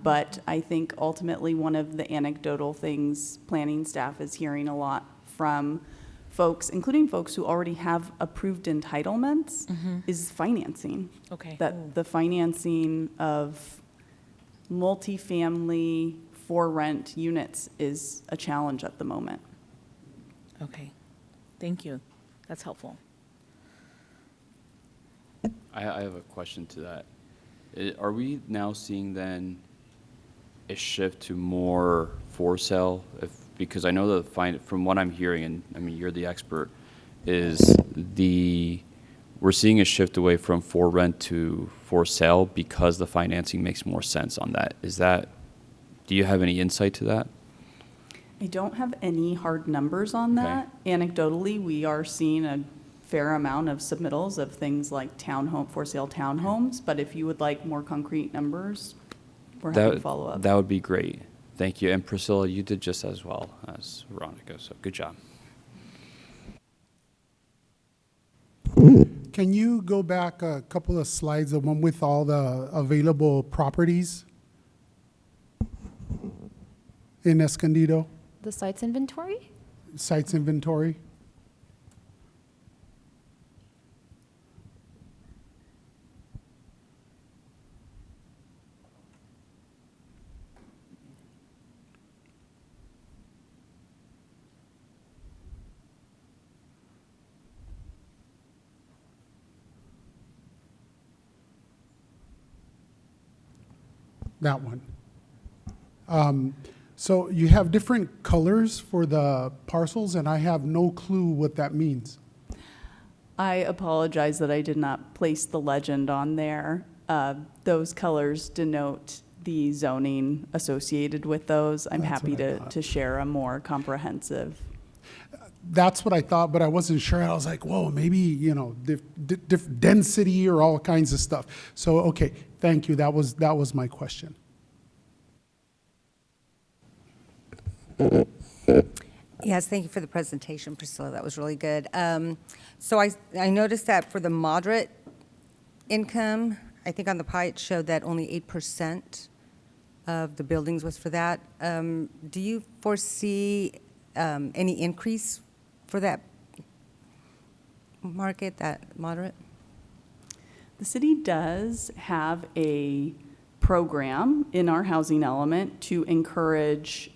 But I think ultimately one of the anecdotal things planning staff is hearing a lot from folks, including folks who already have approved entitlements, is financing. Okay. That the financing of multifamily for rent units is a challenge at the moment. Okay. Thank you. That's helpful. I have a question to that. Are we now seeing then a shift to more for sale? Because I know from what I'm hearing, and I mean you're the expert, is we're seeing a shift away from for rent to for sale because the financing makes more sense on that. Do you have any insight to that? I don't have any hard numbers on that. Anecdotally, we are seeing a fair amount of submittals of things like for sale townhomes, but if you would like more concrete numbers, we're happy to follow up. That would be great. Thank you. And Priscilla, you did just as well as Veronica, so good job. Can you go back a couple of slides, the one with all the available properties in Escondido, The sites inventory? sites inventory? That one. So you have different colors for the parcels, and I have no clue what that means. I apologize that I did not place the legend on there. Those colors denote the zoning associated with those. I'm That's happy what I thought. to share a more comprehensive. That's what I thought, but I wasn't sure. I was like, whoa, maybe, density or all kinds of stuff. So, okay, thank you. That was my question. Yes, thank you for the presentation, Priscilla. That was really good. So I noticed that for the moderate income, I think on the pie it showed that only 8% of the buildings was for that. Do you foresee any increase for that market, that moderate? The city does have a program in our housing element to encourage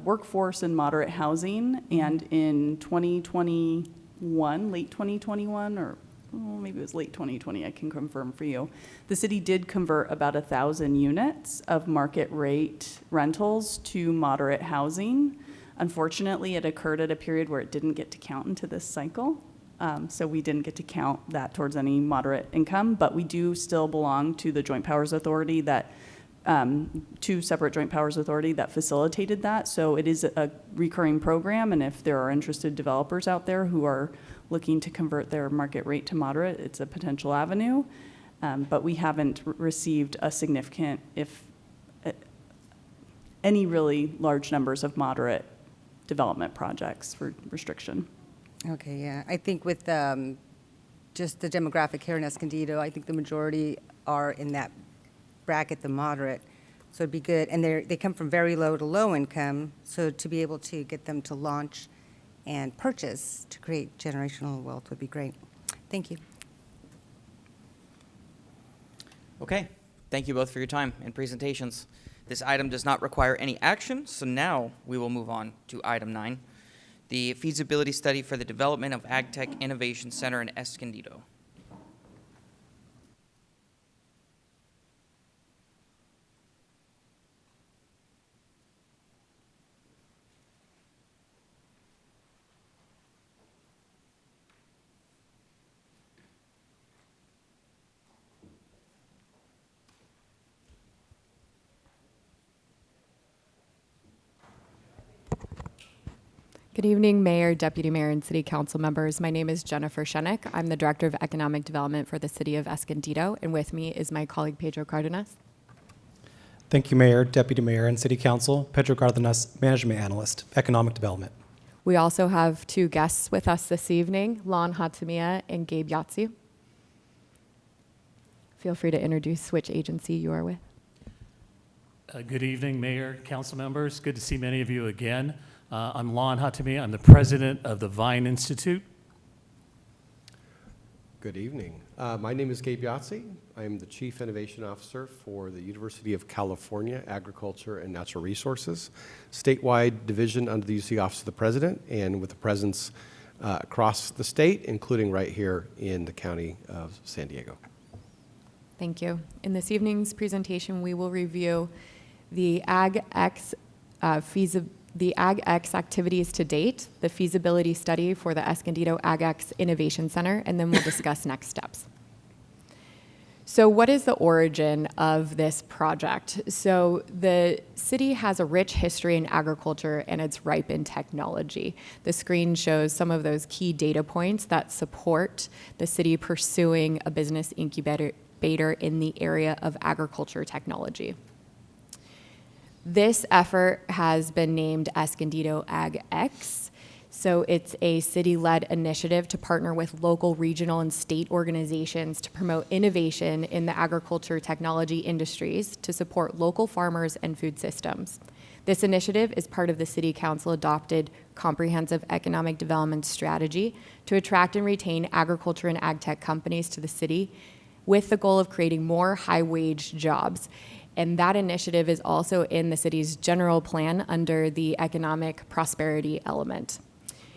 workforce and moderate housing, and in 2021, late 2021, or maybe it was late 2020, I can confirm for you, the city did convert about 1,000 units of market rate rentals to moderate housing. Unfortunately, it occurred at a period where it didn't get to count into this cycle. So we didn't get to count that towards any moderate income, but we do still belong to the Joint Powers Authority that two separate Joint Powers Authority that facilitated that. So it is a recurring program, and if there are interested developers out there who are looking to convert their market rate to moderate, it's a potential avenue. But we haven't received a significant, if any really large numbers of moderate development projects for restriction. Okay, yeah. I think with just the demographic here in Escondido, I think the majority are in that bracket, the moderate. So it'd be good. And they come from very low to low income. So to be able to get them to launch and purchase to create generational wealth would be great. Thank you. Okay, thank you both for your time and presentations. This item does not require any action, so now we will move on to item 9, the feasibility study for the development of AGTECH Innovation Center in Escondido. Good evening, Mayor, Deputy Mayor, and City Council members. My name is Jennifer Shenik. I'm the Director of Economic Development for the City of Escondido, and with me is my colleague Pedro Cardenas. Thank you, Mayor, Deputy Mayor, and City Council. Pedro Cardenas, Management Analyst, Economic Development. We also have two guests with us this evening, Lon Hatamia and Gabe Yatsu. Feel free to introduce which agency you are with. Good evening, Mayor, Council members. Good to see many of you again. I'm Lon Hatamia. I'm the president of the Vine Institute. Good evening. My name is Gabe Yatsi. I am the Chief Innovation Officer for the University of California Agriculture and Natural Resources, statewide division under the UC Office of the President, and with a presence across the state, including right here in the county of San Diego. Thank you. In this evening's presentation, we will review the AGTECH activities to date, the feasibility study for the Escondido AGTECH Innovation Center, and then we'll discuss next steps. So what is the origin of this project? So the city has a rich history in agriculture and it's ripe in technology. The screen shows some of those key data points that support the city pursuing a business incubator in the area of agriculture technology. This effort has been named Escondido AgX. So it's a city-led initiative to partner with local, regional, and state organizations to promote innovation in the agriculture technology industries to support local farmers and food systems. This initiative is part of the City Council adopted comprehensive economic development strategy to attract and retain agriculture and ag tech companies to the city with the goal of creating more high-wage jobs. And that initiative is also in the city's general plan under the economic prosperity element.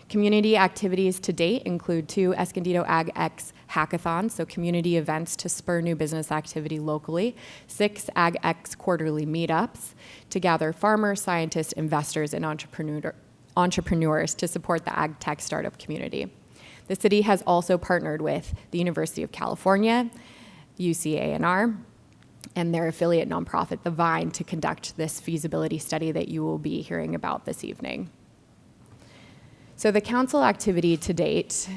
Community activities to date include 2 Escondido AgX hackathons, so community events to spur new business activity locally, 6 AgX quarterly meetups to gather farmers, scientists, investors, and entrepreneurs to support the ag tech startup community. The city has also partnered with the University of California, UCANR, and their affiliate nonprofit, The Vine, to conduct this feasibility study that you will be hearing about this evening. So the council activity to date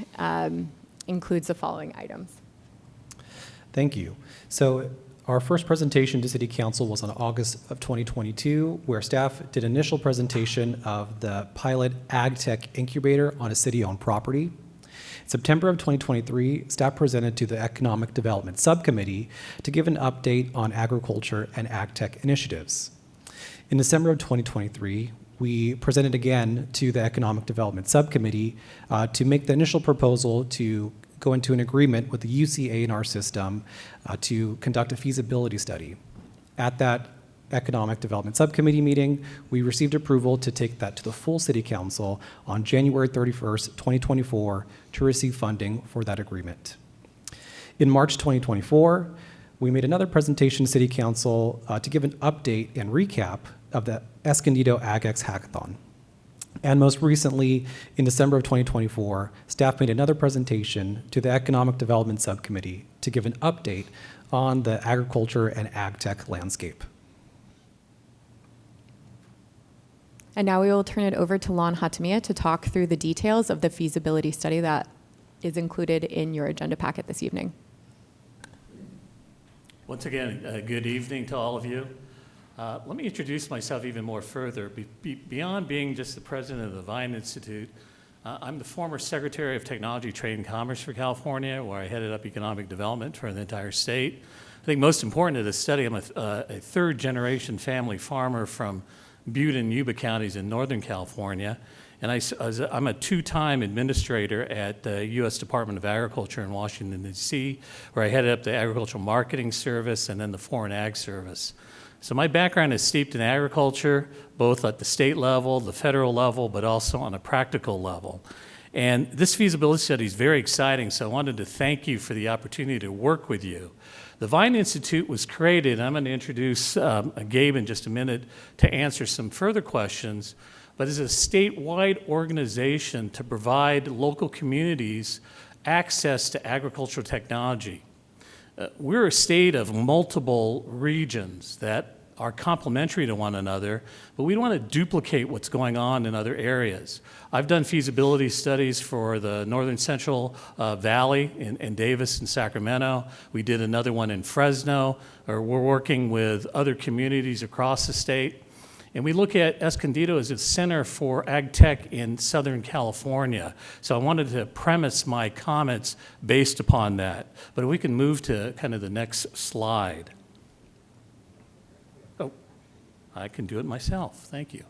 includes the following items. Thank you. So our first presentation to City Council was on August of 2022, where staff did initial presentation of the pilot AgTech incubator on a city-owned property. In September of 2023, staff presented to the Economic Development Subcommittee to give an update on agriculture and AgTech initiatives. In December of 2023, we presented again to the Economic Development Subcommittee to make the initial proposal to go into an agreement with the UCANR system to conduct a feasibility study. At that Economic Development Subcommittee meeting, we received approval to take that to the full City Council on January 31st, 2024 to receive funding for that agreement. In March 2024, we made another presentation to City Council to give an update and recap of the Escondido AgX Hackathon. And most recently, in December of 2024, staff made another presentation to the Economic Development Subcommittee to give an update on the agriculture and ag tech landscape. And now we will turn it over to Lon Hatamia to talk through the details of the feasibility study that is included in your agenda packet this evening. Once again, good evening to all of you. Let me introduce myself even more further. Beyond being just the president of the Vine Institute, I'm the former Secretary of Technology, Trade, and Commerce for California, where I headed up economic development for the entire state. I think most important to this study, I'm a third-generation family farmer from Butte and Yuba counties in Northern California. And I'm a 2-time administrator at the U.S. Department of Agriculture in Washington, D.C., where I headed up the Agricultural Marketing Service and then the Foreign Ag Service. So my background is steeped in agriculture, both at the state level, the federal level, but also on a practical level. And this feasibility study is very exciting, so I wanted to thank you for the opportunity to work with you. The Vine Institute was created, and I'm going to introduce Gabe in just a minute to answer some further questions, but is a statewide organization to provide local communities access to agricultural technology. We're a state of multiple regions that are complementary to one another, but we don't want to duplicate what's going on in other areas. I've done feasibility studies for the Northern Central Valley in Davis and Sacramento. We did another one in Fresno, or we're working with other communities across the state. And we look at Escondido as a center for AGTECH in Southern California. So I wanted to premise my comments based upon that. But if we can move to kind of the next slide. Oh, I can do it myself. Thank you.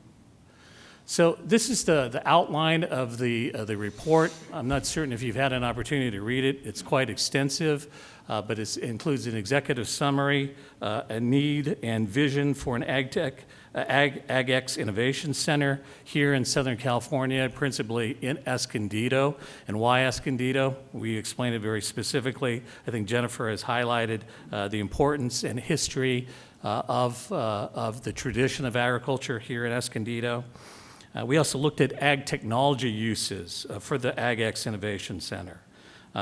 So this is the outline of the report. I'm not certain if you've had an opportunity to read it. It's quite extensive, but it includes an executive summary, a need and vision for an AGTECH, AgX Innovation Center here in Southern California, principally in Escondido. And why Escondido? We explained it very specifically. I think Jennifer has highlighted the importance and history of the tradition of agriculture here in Escondido. We also looked at ag technology uses for the AgX Innovation Center.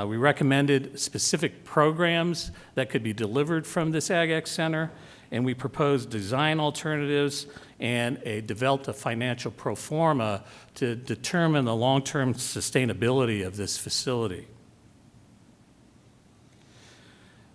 We recommended specific programs that could be delivered from this AgX Center, and we proposed design alternatives and developed a financial pro forma to determine the long-term sustainability of this facility.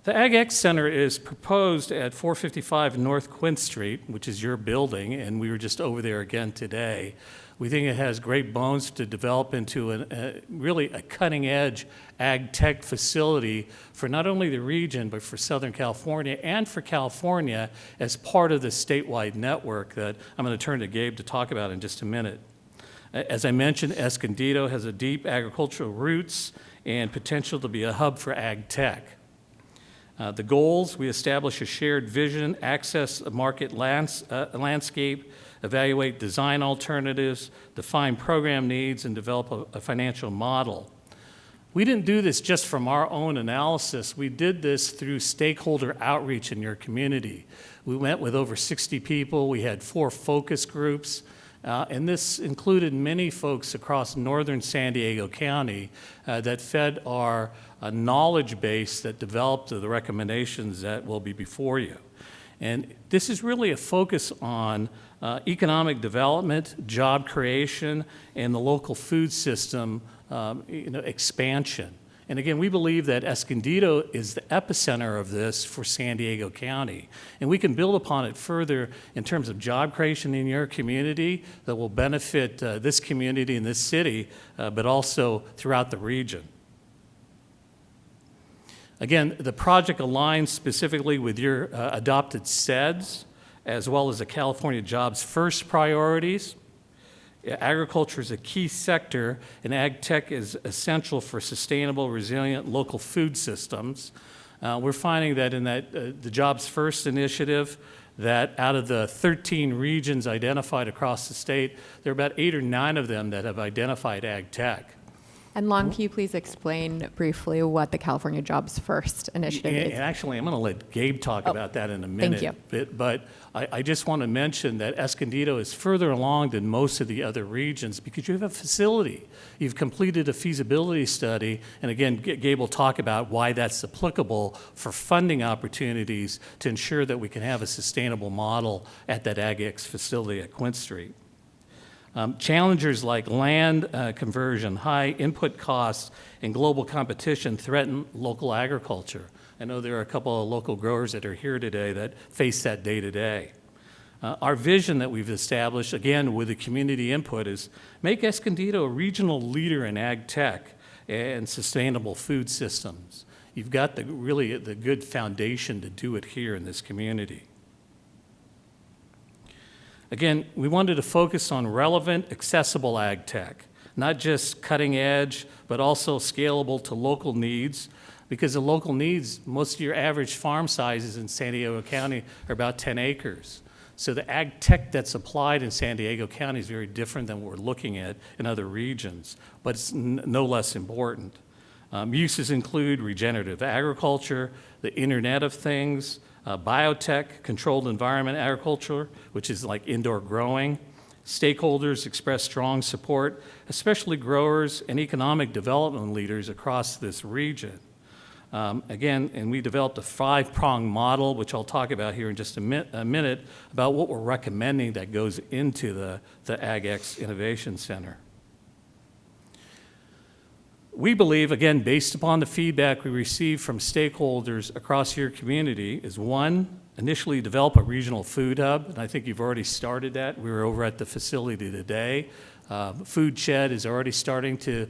The AgX Center is proposed at 455 North Quint Street, which is your building, and we were just over there again today. We think it has great bones to develop into really a cutting-edge ag tech facility for not only the region, but for Southern California and for California as part of the statewide network that I'm going to turn to Gabe to talk about in just a minute. As I mentioned, Escondido has a deep agricultural roots and potential to be a hub for ag tech. The goals, we establish a shared vision, access a market landscape, evaluate design alternatives, define program needs, and develop a financial model. We didn't do this just from our own analysis. We did this through stakeholder outreach in your community. We went with over 60 people. We had 4 focus groups. And this included many folks across northern San Diego County that fed our knowledge base that developed the recommendations that will be before you. And this is really a focus on economic development, job creation, and the local food system expansion. And again, we believe that Escondido is the epicenter of this for San Diego County. And we can build upon it further in terms of job creation in your community that will benefit this community and this city, but also throughout the region. Again, the project aligns specifically with your adopted SEDS, as well as the California Jobs First priorities. Agriculture is a key sector, and ag tech is essential for sustainable, resilient local food systems. We're finding that in the Jobs First initiative, that out of the 13 regions identified across the state, there are about 8 or 9 of them that have identified ag tech. And Lon, can you please explain briefly what the California Jobs First initiative is? And actually, I'm going to let Gabe talk about that in a minute. Thank you. But I just want to mention that Escondido is further along than most of the other regions because you have a facility. You've completed a feasibility study, and again, Gabe will talk about why that's applicable for funding opportunities to ensure that we can have a sustainable model at that AgX facility at Quint Street. Challengers like land conversion, high input costs, and global competition threaten local agriculture. I know there are a couple of local growers that are here today that face that day to day. Our vision that we've established, again, with the community input, is make Escondido a regional leader in ag tech and sustainable food systems. You've got really the good foundation to do it here in this community. Again, we wanted to focus on relevant, accessible ag tech, not just cutting edge, but also scalable to local needs, because the local needs, most of your average farm sizes in San Diego County are about 10 acres. So the ag tech that's applied in San Diego County is very different than what we're looking at in other regions, but it's no less important. Uses include regenerative agriculture, the Internet of Things, biotech, controlled environment agriculture, which is like indoor growing. Stakeholders express strong support, especially growers and economic development leaders across this region. Again, and we developed a 5-pronged model, which I'll talk about here in just a minute, about what we're recommending that goes into the AgX Innovation Center. We believe, again, based upon the feedback we received from stakeholders across your community, is one, initially develop a regional food hub, and I think you've already started that. We were over at the facility today. Food Shed is already starting to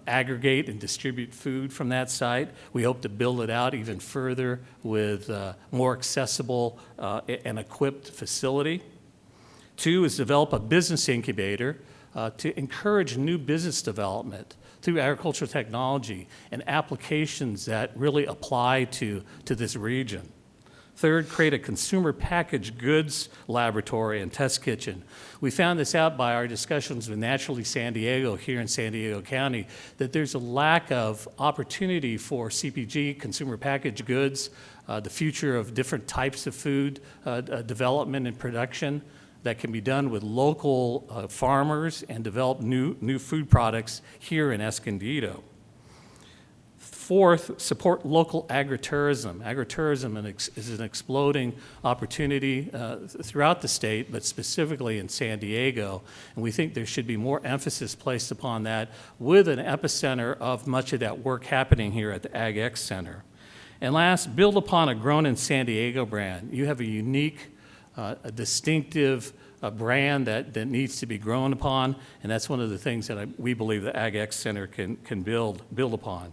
aggregate and distribute food from that site. We hope to build it out even further with more accessible and equipped facility. 2 is develop a business incubator to encourage new business development through agricultural technology and applications that really apply to this region. 3rd, create a consumer packaged goods laboratory and test kitchen. We found this out by our discussions with Naturally San Diego here in San Diego County, that there's a lack of opportunity for CPG, consumer packaged goods, the future of different types of food development and production that can be done with local farmers and develop new food products here in Escondido. 4th, support local agritourism. Agritourism is an exploding opportunity throughout the state, but specifically in San Diego. And we think there should be more emphasis placed upon that with an epicenter of much of that work happening here at the AgX Center. And last, build upon a Grown in San Diego brand. You have a unique, a distinctive brand that needs to be grown upon, and that's one of the things that we believe the AgX Center can build upon.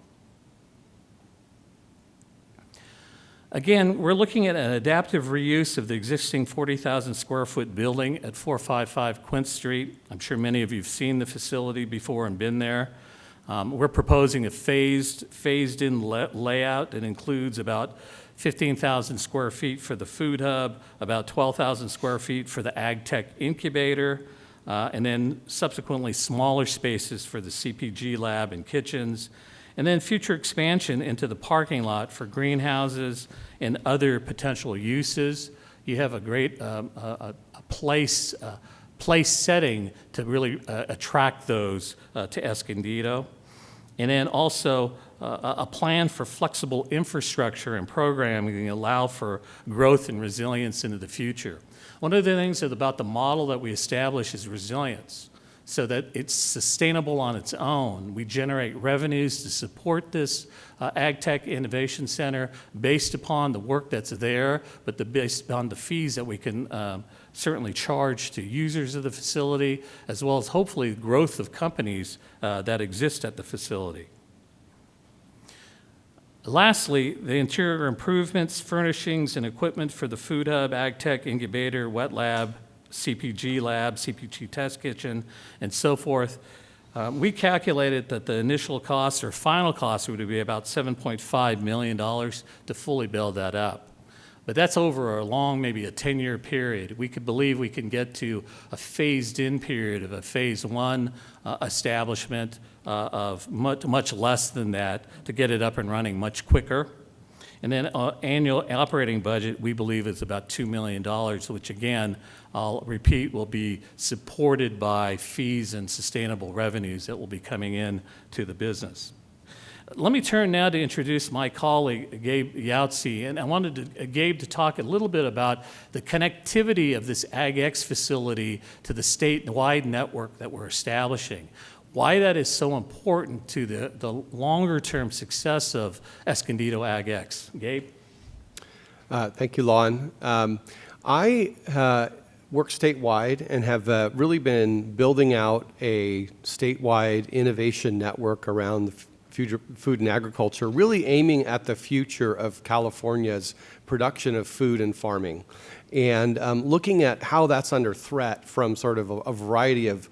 Again, we're looking at an adaptive reuse of the existing 40,000 square foot building at 455 Quince Street. I'm sure many of you have seen the facility before and been there. We're proposing a phased-in layout that includes about 15,000 square feet for the food hub, about 12,000 square feet for the AgTech incubator, and then subsequently smaller spaces for the CPG lab and kitchens, and then future expansion into the parking lot for greenhouses and other potential uses. You have a great place setting to really attract those to Escondido. And then also a plan for flexible infrastructure and programming to allow for growth and resilience into the future. One of the things about the model that we establish is resilience, so that it's sustainable on its own. We generate revenues to support this AgTech Innovation Center based upon the work that's there, but based on the fees that we can certainly charge to users of the facility, as well as hopefully growth of companies that exist at the facility. Lastly, the interior improvements, furnishings, and equipment for the Food Hub, AgTech Incubator, Wet Lab, CPG Lab, CPG Test Kitchen, and so forth. We calculated that the initial cost or final cost would be about $7.5 million to fully build that up. But that's over a long, maybe a 10-year period. We could believe we can get to a phased-in period of a phase 1 establishment of much less than that to get it up and running much quicker. And then annual operating budget, we believe, is about $2 million, which again, I'll repeat, will be supported by fees and sustainable revenues that will be coming in to the business. Let me turn now to introduce my colleague, Gabe Yautze, and I wanted Gabe to talk a little bit about the connectivity of this AgX facility to the statewide network that we're establishing. Why that is so important to the longer-term success of Escondido AgX. Gabe? Thank you, Lon. I work statewide and have really been building out a statewide innovation network around the future food and agriculture, really aiming at the future of California's production of food and farming, and looking at how that's under threat from sort of a variety of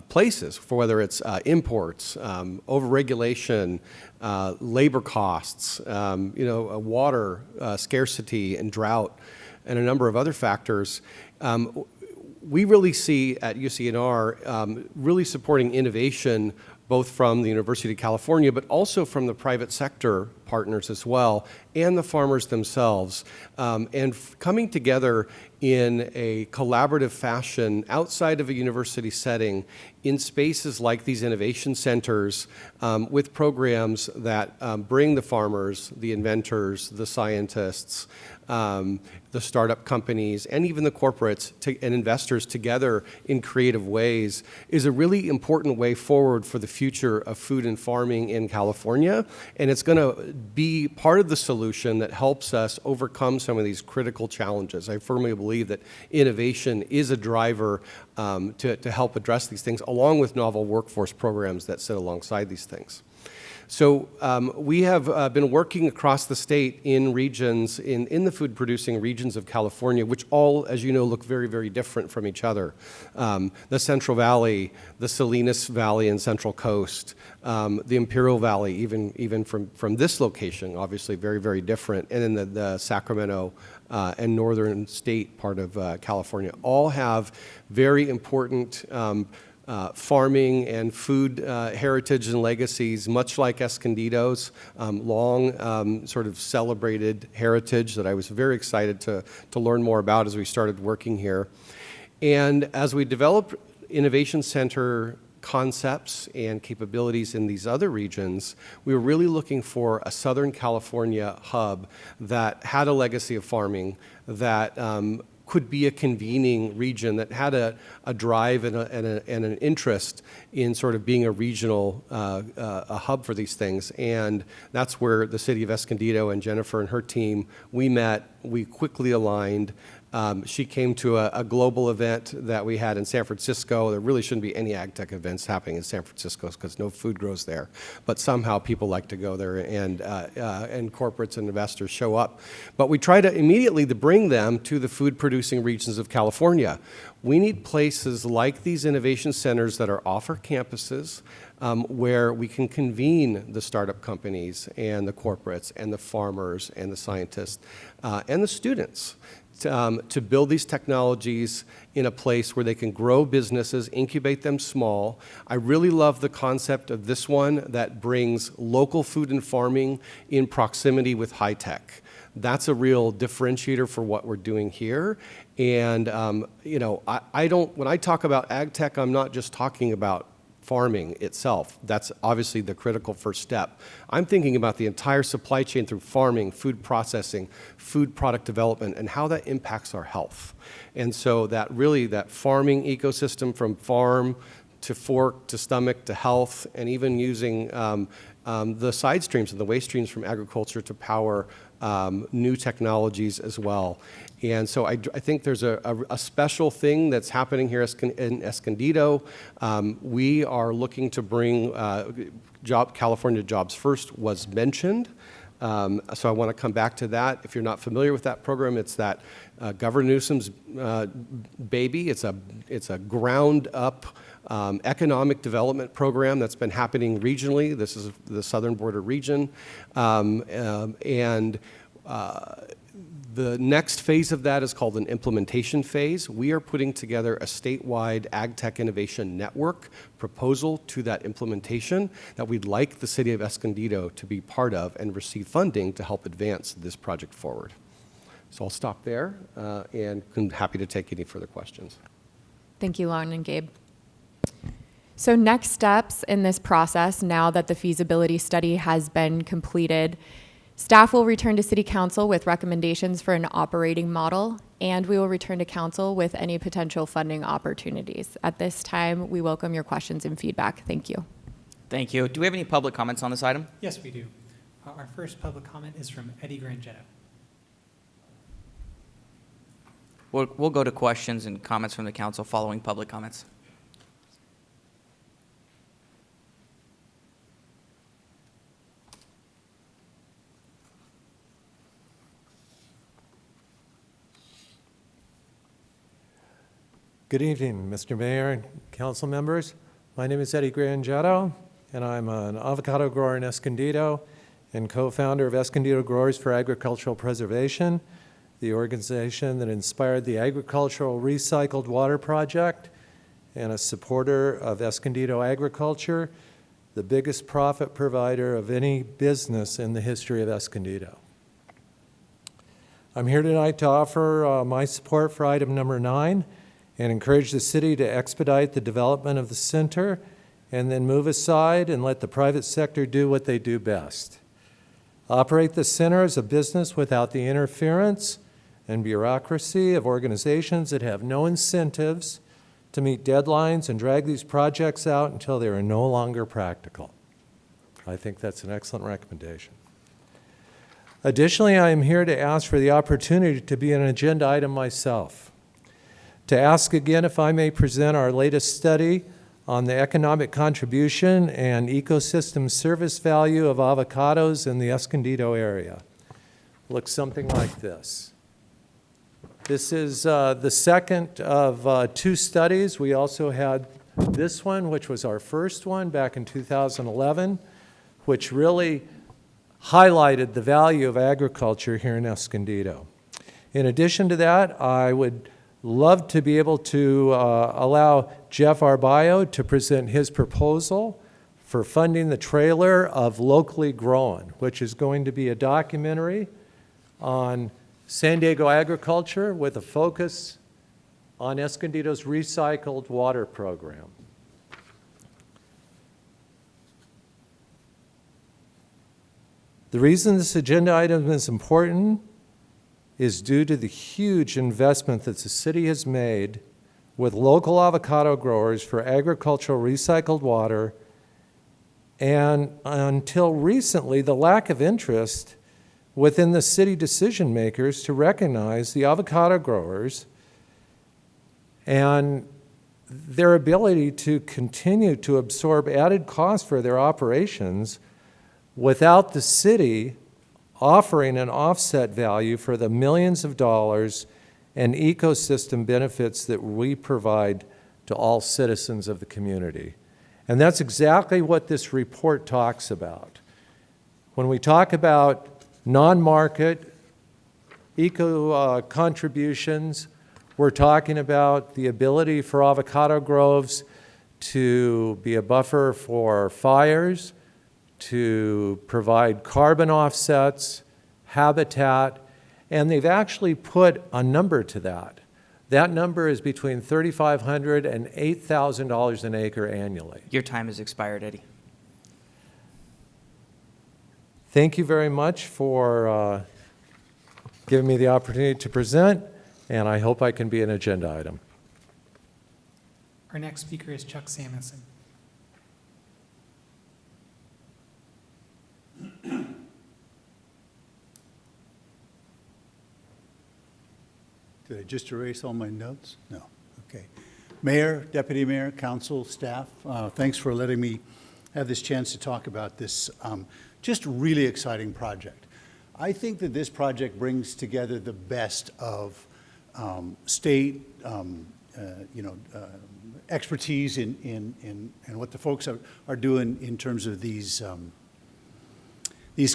places, for whether it's imports, overregulation, labor costs, water scarcity and drought, and a number of other factors. We really see at UCNR really supporting innovation both from the University of California, but also from the private sector partners as well, and the farmers themselves, and coming together in a collaborative fashion outside of a university setting in spaces like these innovation centers with programs that bring the farmers, the inventors, the scientists, the startup companies, and even the corporates and investors together in creative ways is a really important way forward for the future of food and farming in California. And it's going to be part of the solution that helps us overcome some of these critical challenges. I firmly believe that innovation is a driver to help address these things, along with novel workforce programs that sit alongside these things. So we have been working across the state in regions, in the food-producing regions of California, which all, as you know, look very, very different from each other. The Central Valley, the Salinas Valley and Central Coast, the Imperial Valley, even from this location, obviously very, very different, and then the Sacramento and northern state part of California, all have very important farming and food heritage and legacies, much like Escondido's long sort of celebrated heritage that I was very excited to learn more about as we started working here. And as we developed innovation center concepts and capabilities in these other regions, we were really looking for a Southern California hub that had a legacy of farming, that could be a convening region, that had a drive and an interest in sort of being a regional a hub for these things. And that's where the city of Escondido and Jennifer and her team, we met, we quickly aligned. She came to a global event that we had in San Francisco. There really shouldn't be any AgTech events happening in San Francisco because no food grows there. But somehow people like to go there, and corporates and investors show up. But we try to immediately to bring them to the food-producing regions of California. We need places like these innovation centers that are off our campuses, where we can convene the startup companies and the corporates and the farmers and the scientists and the students to build these technologies in a place where they can grow businesses, incubate them small. I really love the concept of this one that brings local food and farming in proximity with high tech. That's a real differentiator for what we're doing here. And you know, when I talk about ag tech, I'm not just talking about farming itself. That's obviously the critical first step. I'm thinking about the entire supply chain through farming, food processing, food product development, and how that impacts our health. And so that farming ecosystem, from farm to fork to stomach to health, and even using the side streams and the waste streams from agriculture to power new technologies as well. And so I think there's a special thing that's happening here in Escondido. We are looking to bring California Jobs First was mentioned. So I want to come back to that. If you're not familiar with that program, it's that Governor Newsom's baby. It's a ground-up economic development program that's been happening regionally. This is the Southern Border region. The next phase of that is called an implementation phase. We are putting together a statewide ag tech innovation network proposal to that implementation that we'd like the city of Escondido to be part of and receive funding to help advance this project forward. So I'll stop there and I'm happy to take any further questions. Thank you, Lon and Gabe. So next steps in this process, now that the feasibility study has been completed, staff will return to City Council with recommendations for an operating model, and we will return to Council with any potential funding opportunities. At this time, we welcome your questions and feedback. Thank you. Thank you. Do we have any public comments on this item? Yes, we do. Our first public comment is from Eddie Grangetta. We'll go to questions and comments from the council following public comments. Good evening, Mr. Mayor and council members. My name is Eddie Grangetta, and I'm an avocado grower in Escondido and co-founder of Escondido Growers for Agricultural Preservation, the organization that inspired the Agricultural Recycled Water Project, and a supporter of Escondido agriculture, the biggest profit provider of any business in the history of Escondido. I'm here tonight to offer my support for item number 9 and encourage the city to expedite the development of the center and then move aside and let the private sector do what they do best. Operate the center as a business without the interference and bureaucracy of organizations that have no incentives to meet deadlines and drag these projects out until they are no longer practical. I think that's an excellent recommendation. Additionally, I am here to ask for the opportunity to be an agenda item myself. To ask again if I may present our latest study on the economic contribution and ecosystem service value of avocados in the Escondido area. Looks something like this. This is the second of 2 studies. We also had this one, which was our first one back in 2011, which really highlighted the value of agriculture here in Escondido. In addition to that, I would love to be able to allow Jeff Arbayo to present his proposal for funding the trailer of Locally Grown, which is going to be a documentary on San Diego agriculture with a focus on Escondido's recycled water program. The reason this agenda item is important is due to the huge investment that the city has made with local avocado growers for agricultural recycled water, and until recently, the lack of interest within the city decision makers to recognize the avocado growers and their ability to continue to absorb added costs for their operations without the city offering an offset value for the millions of dollars and ecosystem benefits that we provide to all citizens of the community. And that's exactly what this report talks about. When we talk about non-market eco contributions, we're talking about the ability for avocado groves to be a buffer for fires, to provide carbon offsets, habitat, and they've actually put a number to that. That number is between $3,500 and $8,000 an acre annually. Your time has expired, Eddie. Thank you very much for giving me the opportunity to present, and I hope I can be an agenda item. Our next speaker is Chuck Samuelson. Did I just erase all my notes? No. Okay. Mayor, Deputy Mayor, Council, staff, thanks for letting me have this chance to talk about this just really exciting project. I think that this project brings together the best of state, expertise in what the folks are doing in terms of these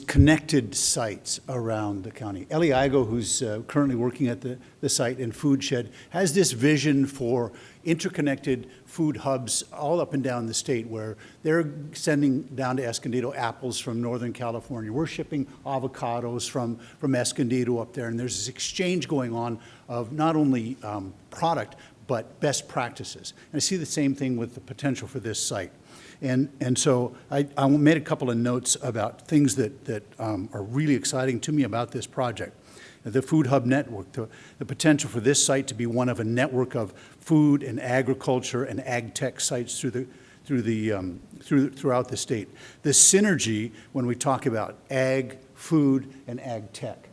connected sites around the county. Ellie Igo, who's currently working at the site in Food Shed, has this vision for interconnected food hubs all up and down the state, where they're sending down to Escondido apples from Northern California. We're shipping avocados from Escondido up there, and there's this exchange going on of not only product, but best practices. And I see the same thing with the potential for this site. And so I made a couple of notes about things that are really exciting to me about this project. The Food Hub Network, the potential for this site to be one of a network of food and agriculture and ag tech sites throughout the state. The synergy when we talk about ag, food, and ag tech,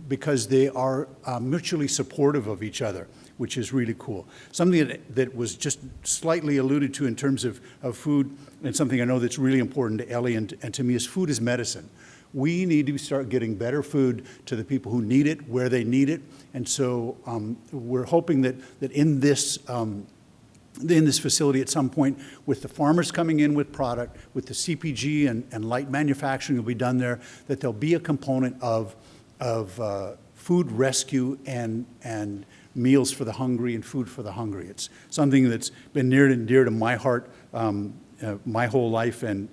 because they are mutually supportive of each other, which is really cool. Something that was just slightly alluded to in terms of food, and something I know that's really important to Ellie and to me, is food is medicine. We need to start getting better food to the people who need it, where they need it. And so we're hoping that in this facility at some point, with the farmers coming in with product, with the CPG and light manufacturing will be done there, that there'll be a component of food rescue and meals for the hungry and food for the hungry. It's something that's been near and dear to my heart my whole life and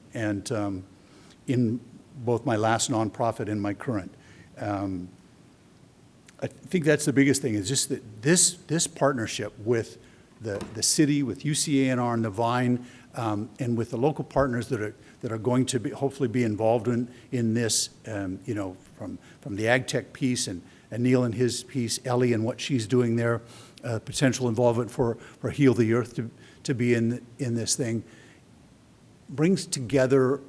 in both my last nonprofit and my current. I think that's the biggest thing, is just that this partnership with the city, with UCA&R and the Vine, and with the local partners that are going to hopefully be involved in this, you know, from the AGTECH piece and Neil and his piece, Ellie and what she's doing there, potential involvement for Heal the Earth to be in this thing, brings together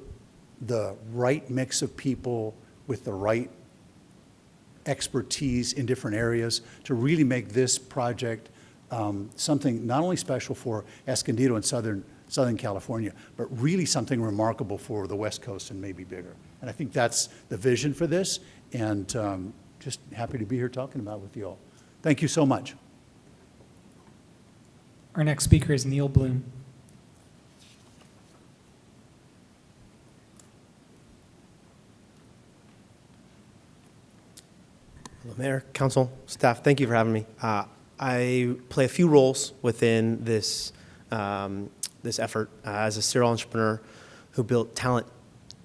the right mix of people with the right expertise in different areas to really make this project something not only special for Escondido and Southern California, but really something remarkable for the West Coast and maybe bigger. And I think that's the vision for this, and just happy to be here talking about it with you all. Thank you so much. Our next speaker is Neil Bloom. Hello, Mayor, Council, staff, thank you for having me. I play a few roles within this, this effort. As a serial entrepreneur who built talent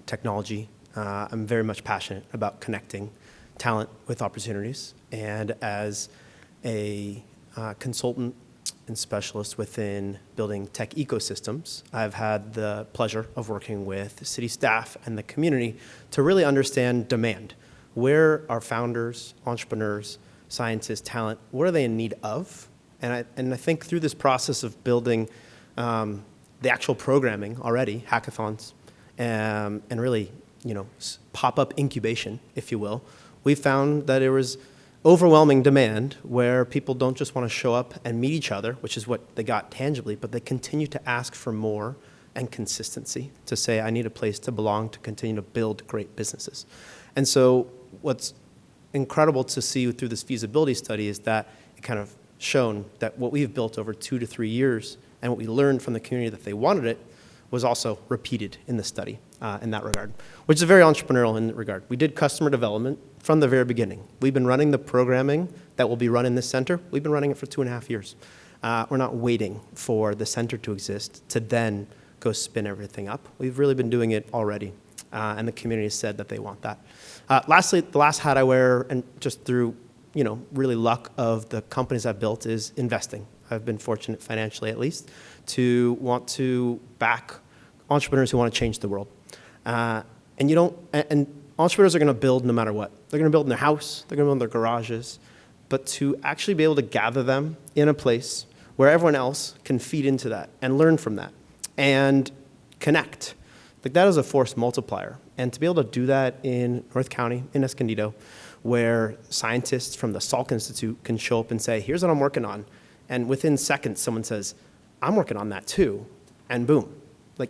technology, I'm very much passionate about connecting talent with opportunities. And as a consultant and specialist within building tech ecosystems, I've had the pleasure of working with city staff and the community to really understand demand. Where are founders, entrepreneurs, scientists, talent, what are they in need of? And I think through this process of building the actual programming already, hackathons, and really, you know, pop-up incubation, if you will, we found that there was overwhelming demand where people don't just want to show up and meet each other, which is what they got tangibly, but they continue to ask for more and consistency, to say, I need a place to belong to continue to build great businesses. And so what's incredible to see through this feasibility study is that it kind of shown that what we've built over 2 to 3 years and what we learned from the community that they wanted it was also repeated in the study in that regard, which is very entrepreneurial in that regard. We did customer development from the very beginning. We've been running the programming that will be run in this center. We've been running it for 2.5 years. We're not waiting for the center to exist to then go spin everything up. We've really been doing it already, and the community has said that they want that. Lastly, the last hat I wear, and just through, you know, really luck of the companies I've built, is investing. I've been fortunate financially, at least, to want to back entrepreneurs who want to change the world. And entrepreneurs are going to build no matter what. They're going to build in their house, they're going to build in their garages, but to actually be able to gather them in a place where everyone else can feed into that and learn from that and connect. Like, that is a force multiplier. And to be able to do that in North County, in Escondido, where scientists from the Salk Institute can show up and say, here's what I'm working on. And within seconds, someone says, I'm working on that too. And boom, like,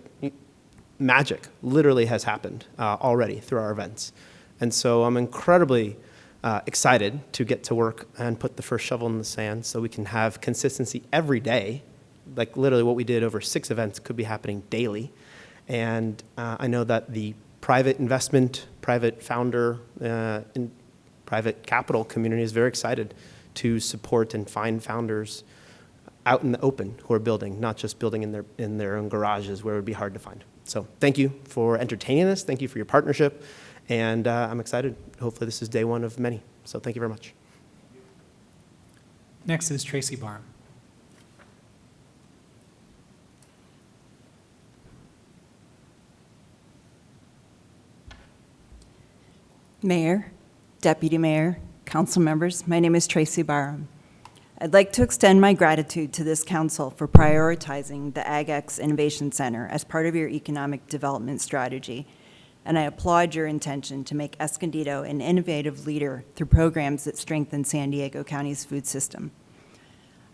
magic literally has happened already through our events. And so I'm incredibly excited to get to work and put the first shovel in the sand so we can have consistency every day. Like, literally what we did over 6 events could be happening daily. And I know that the private investment, private founder, and private capital community is very excited to support and find founders out in the open who are building, not just building in their own garages where it would be hard to find. So thank you for entertaining us. Thank you for your partnership. And I'm excited. Hopefully this is day 1 of many. So thank you very much. Next is Tracy Barham. Mayor, Deputy Mayor, Council members, my name is Tracy Barham. I'd like to extend my gratitude to this council for prioritizing the AgEx Innovation Center as part of your economic development strategy, and I applaud your intention to make Escondido an innovative leader through programs that strengthen San Diego County's food system.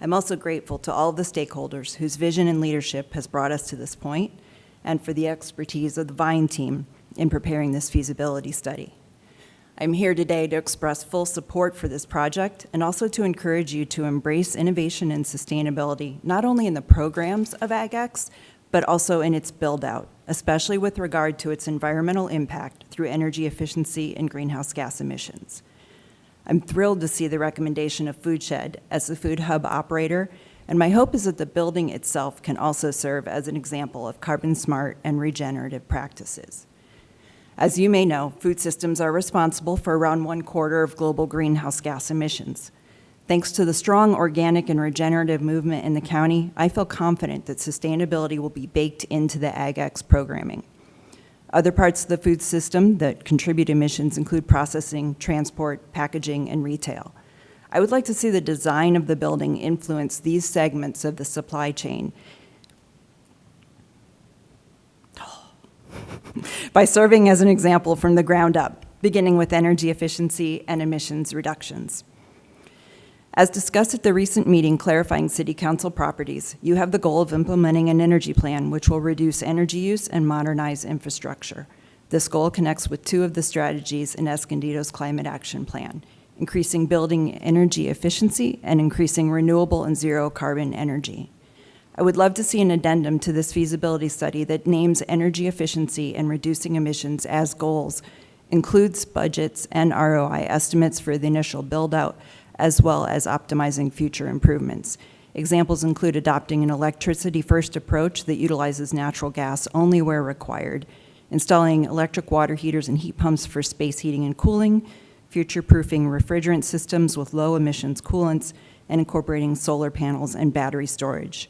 I'm also grateful to all the stakeholders whose vision and leadership has brought us to this point, and for the expertise of the Vine team in preparing this feasibility study. I'm here today to express full support for this project and also to encourage you to embrace innovation and sustainability, not only in the programs of AgEx, but also in its build-out, especially with regard to its environmental impact through energy efficiency and greenhouse gas emissions. I'm thrilled to see the recommendation of Foodshed as the food hub operator And my hope is that the building itself can also serve as an example of carbon-smart and regenerative practices. As you may know, food systems are responsible for around 1/4 of global greenhouse gas emissions. Thanks to the strong organic and regenerative movement in the county, I feel confident that sustainability will be baked into the AGTECH programming. Other parts of the food system that contribute emissions include processing, transport, packaging, and retail. I would like to see the design of the building influence these segments of the supply chain by serving as an example from the ground up, beginning with energy efficiency and emissions reductions. As discussed at the recent meeting clarifying City Council properties, you have the goal of implementing an energy plan which will reduce energy use and modernize infrastructure. This goal connects with 2 of the strategies in Escondido's Climate Action Plan, increasing building energy efficiency and increasing renewable and zero carbon energy. I would love to see an addendum to this feasibility study that names energy efficiency and reducing emissions as goals, includes budgets and ROI estimates for the initial build-out, as well as optimizing future improvements. Examples include adopting an electricity-first approach that utilizes natural gas only where required, installing electric water heaters and heat pumps for space heating and cooling, future-proofing refrigerant systems with low emissions coolants, and incorporating solar panels and battery storage.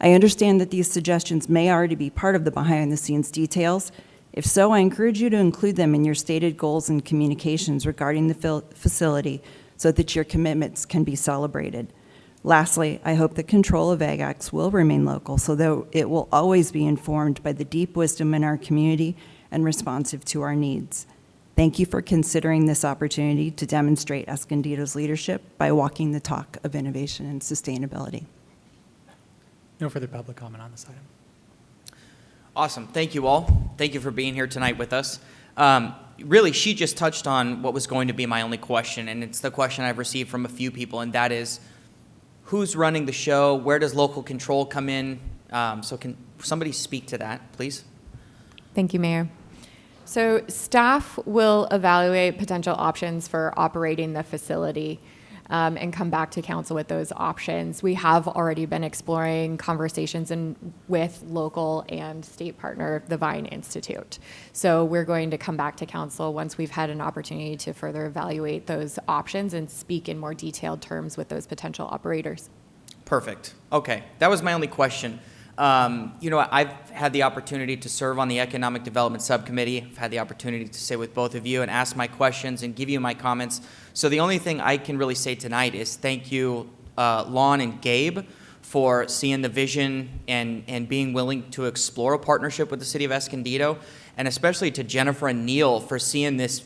I understand that these suggestions may already be part of the behind-the-scenes details. If so, I encourage you to include them in your stated goals and communications regarding the facility so that your commitments can be celebrated. Lastly, I hope that control of AGTECH will remain local so that it will always be informed by the deep wisdom in our community and responsive to our needs. Thank you for considering this opportunity to demonstrate Escondido's leadership by walking the talk of innovation and sustainability. No further public comment on this item. Awesome. Thank you all. Thank you for being here tonight with us. Really, she just touched on what was going to be my only question, and it's the question I've received from a few people, and that is, who's running the show? Where does local control come in? So can somebody speak to that, please? Thank you, Mayor. So staff will evaluate potential options for operating the facility and come back to council with those options. We have already been exploring conversations with local and state partner, the Vine Institute. So we're going to come back to council once we've had an opportunity to further evaluate those options and speak in more detailed terms with those potential operators. Perfect. Okay, that was my only question. I've had the opportunity to serve on the Economic Development Subcommittee. I've had the opportunity to sit with both of you and ask my questions and give you my comments. So the only thing I can really say tonight is thank you, Lon and Gabe, for seeing the vision and being willing to explore a partnership with the City of Escondido, and especially to Jennifer and Neil for seeing this,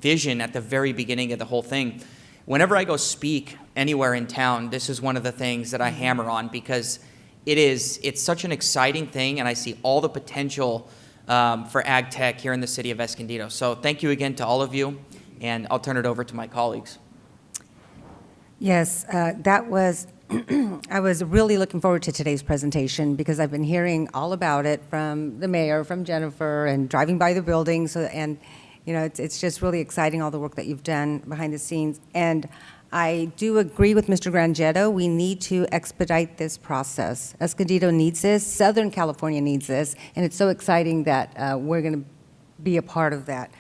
vision at the very beginning of the whole thing. Whenever I go speak anywhere in town, this is one of the things that I hammer on because it's such an exciting thing, and I see all the potential for AGTECH here in the City of Escondido. So thank you again to all of you, and I'll turn it over to my colleagues. Yes, that was, I was really looking forward to today's presentation because I've been hearing all about it from the mayor, from Jennifer, and driving by the building. It's just really exciting, all the work that you've done behind the scenes. And I do agree with Mr. Grangetto. We need to expedite this process. Escondido needs this. Southern California needs this. And it's so exciting that we're going to be a part of that.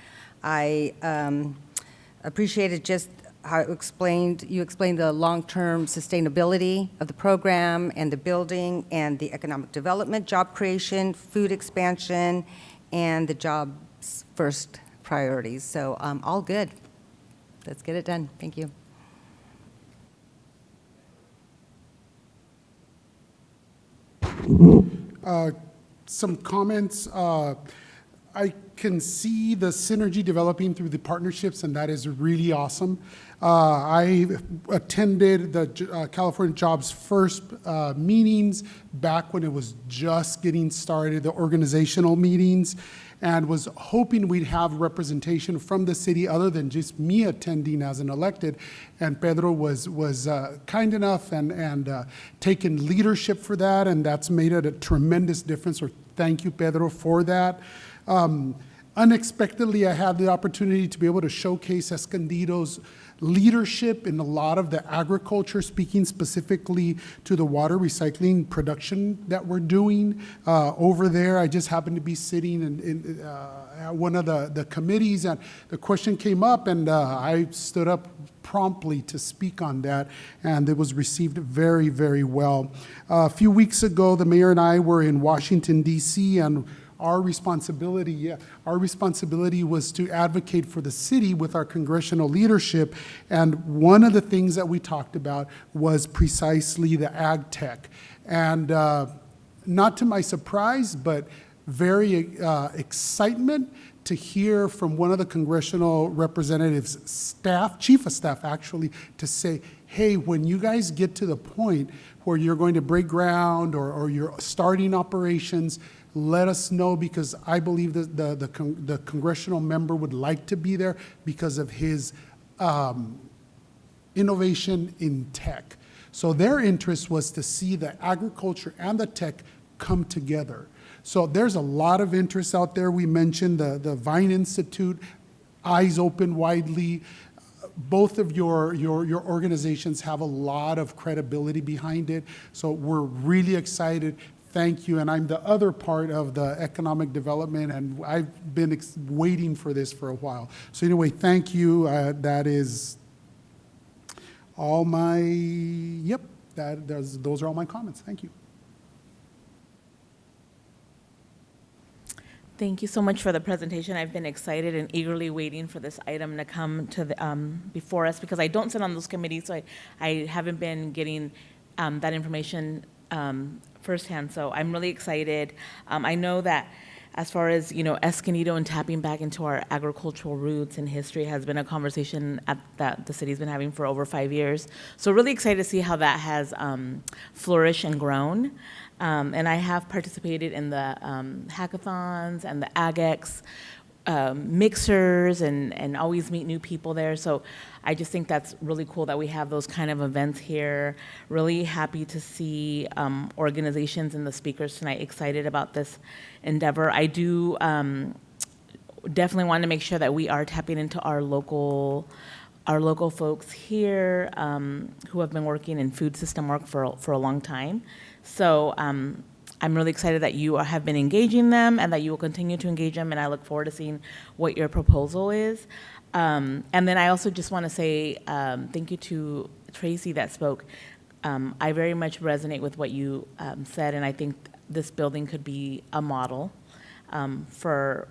I appreciated just how you explained the long-term sustainability of the program and the building and the economic development, job creation, food expansion, and the jobs first priorities. So all good. Let's get it done. Thank you. Some comments. I can see the synergy developing through the partnerships, and that is really awesome. I attended the California Jobs First meetings back when it was just getting started, the organizational meetings, and was hoping we'd have representation from the city other than just me attending as an elected. And Pedro was kind enough and taken leadership for that, and that's made it a tremendous difference. So thank you, Pedro, for that. Unexpectedly, I had the opportunity to be able to showcase Escondido's leadership in a lot of the agriculture, speaking specifically to the water recycling production that we're doing over there. I just happened to be sitting at one of the committees, and the question came up, and I stood up promptly to speak on that, and it was received very, very well. A few weeks ago, the mayor and I were in Washington, D.C., and our responsibility was to advocate for the city with our congressional leadership, and one of the things that we talked about was precisely the AGTECH. And not to my surprise, but very excitement to hear from one of the congressional representatives' staff, chief of staff actually, to say, hey, when you guys get to the point where you're going to break ground or you're starting operations, let us know, because I believe that the congressional member would like to be there because of his innovation in tech. So their interest was to see the agriculture and the tech come together. So there's a lot of interest out there. We mentioned the Vine Institute, Eyes Open Widely. Both of your organizations have a lot of credibility behind it. So we're really excited. Thank you. And I'm the other part of the economic development, and I've been waiting for this for a while. So anyway, thank you. That is all my, those are all my comments. Thank you. Thank you so much for the presentation. I've been excited and eagerly waiting for this item to come to the, before us, because I don't sit on those committees, so I haven't been getting that information firsthand. So I'm really excited. I know that as far as, Escondido and tapping back into our agricultural roots and history has been a conversation that the city's been having for over 5 years. So really excited to see how that has flourished and grown. And I have participated in the hackathons and the AGETECH mixers and always meet new people there. So I just think that's really cool that we have those kind of events here. Really happy to see organizations and the speakers tonight excited about this endeavor. I do definitely want to make sure that we are tapping into our local folks here who have been working in food system work for a long time. So I'm really excited that you have been engaging them and that you will continue to engage them, and I look forward to seeing what your proposal is. And then I also just want to say thank you to Tracy that spoke. I very much resonate with what you said, and I think this building could be a model for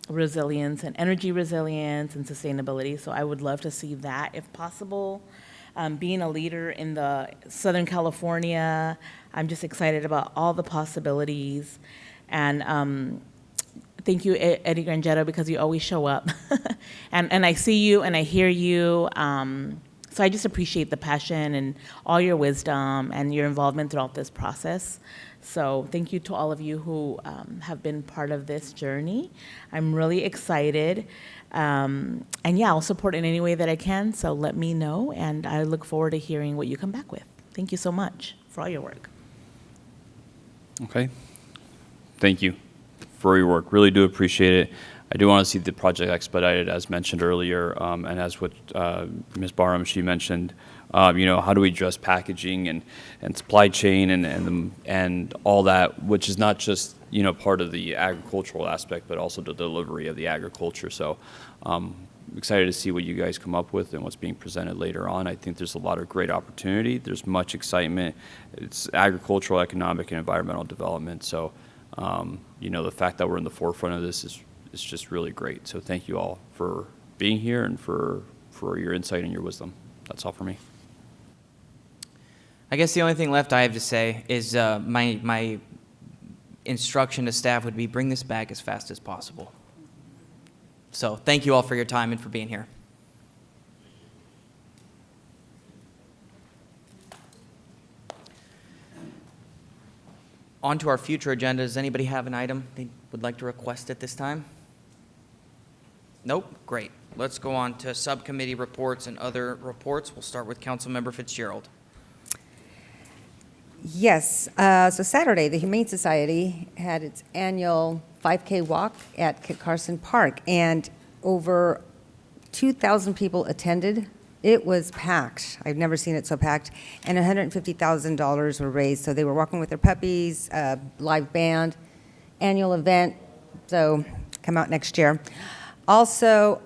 resilience and energy resilience and sustainability. So I would love to see that if possible. Being a leader in the Southern California, I'm just excited about all the possibilities. And thank you, Eddie Grangetto, because you always show up. and I see you and I hear you. So I just appreciate the passion and all your wisdom and your involvement throughout this process. So thank you to all of you who have been part of this journey. I'm really excited. And yeah, I'll support in any way that I can, so let me know, and I look forward to hearing what you come back with. Thank you so much for all your work. Okay. Thank you for your work. Really do appreciate it. I do want to see the project expedited, as mentioned earlier, and as what Ms. Barham, she mentioned, how do we address packaging and supply chain and all that, which is not just part of the agricultural aspect, but also the delivery of the agriculture. So excited to see what you guys come up with and what's being presented later on. I think there's a lot of great opportunity. There's much excitement. It's agricultural, economic, and environmental development. So, the fact that we're in the forefront of this is just really great. So thank you all for being here and for your insight and your wisdom. That's all for me. I guess the only thing left I have to say is my instruction to staff would be bring this back as fast as possible. So thank you all for your time and for being here. On to our future agenda. Does anybody have an item they would like to request at this time? Nope. Great. Let's go on to subcommittee reports and other reports. We'll start with Councilmember Fitzgerald. Yes, so Saturday, the Humane Society had its annual 5K walk at Kit Carson Park, and over 2,000 people attended. It was packed. I've never seen it so packed. And $150,000 were raised. So they were walking with their puppies, live band, annual event. So come out next year. Also,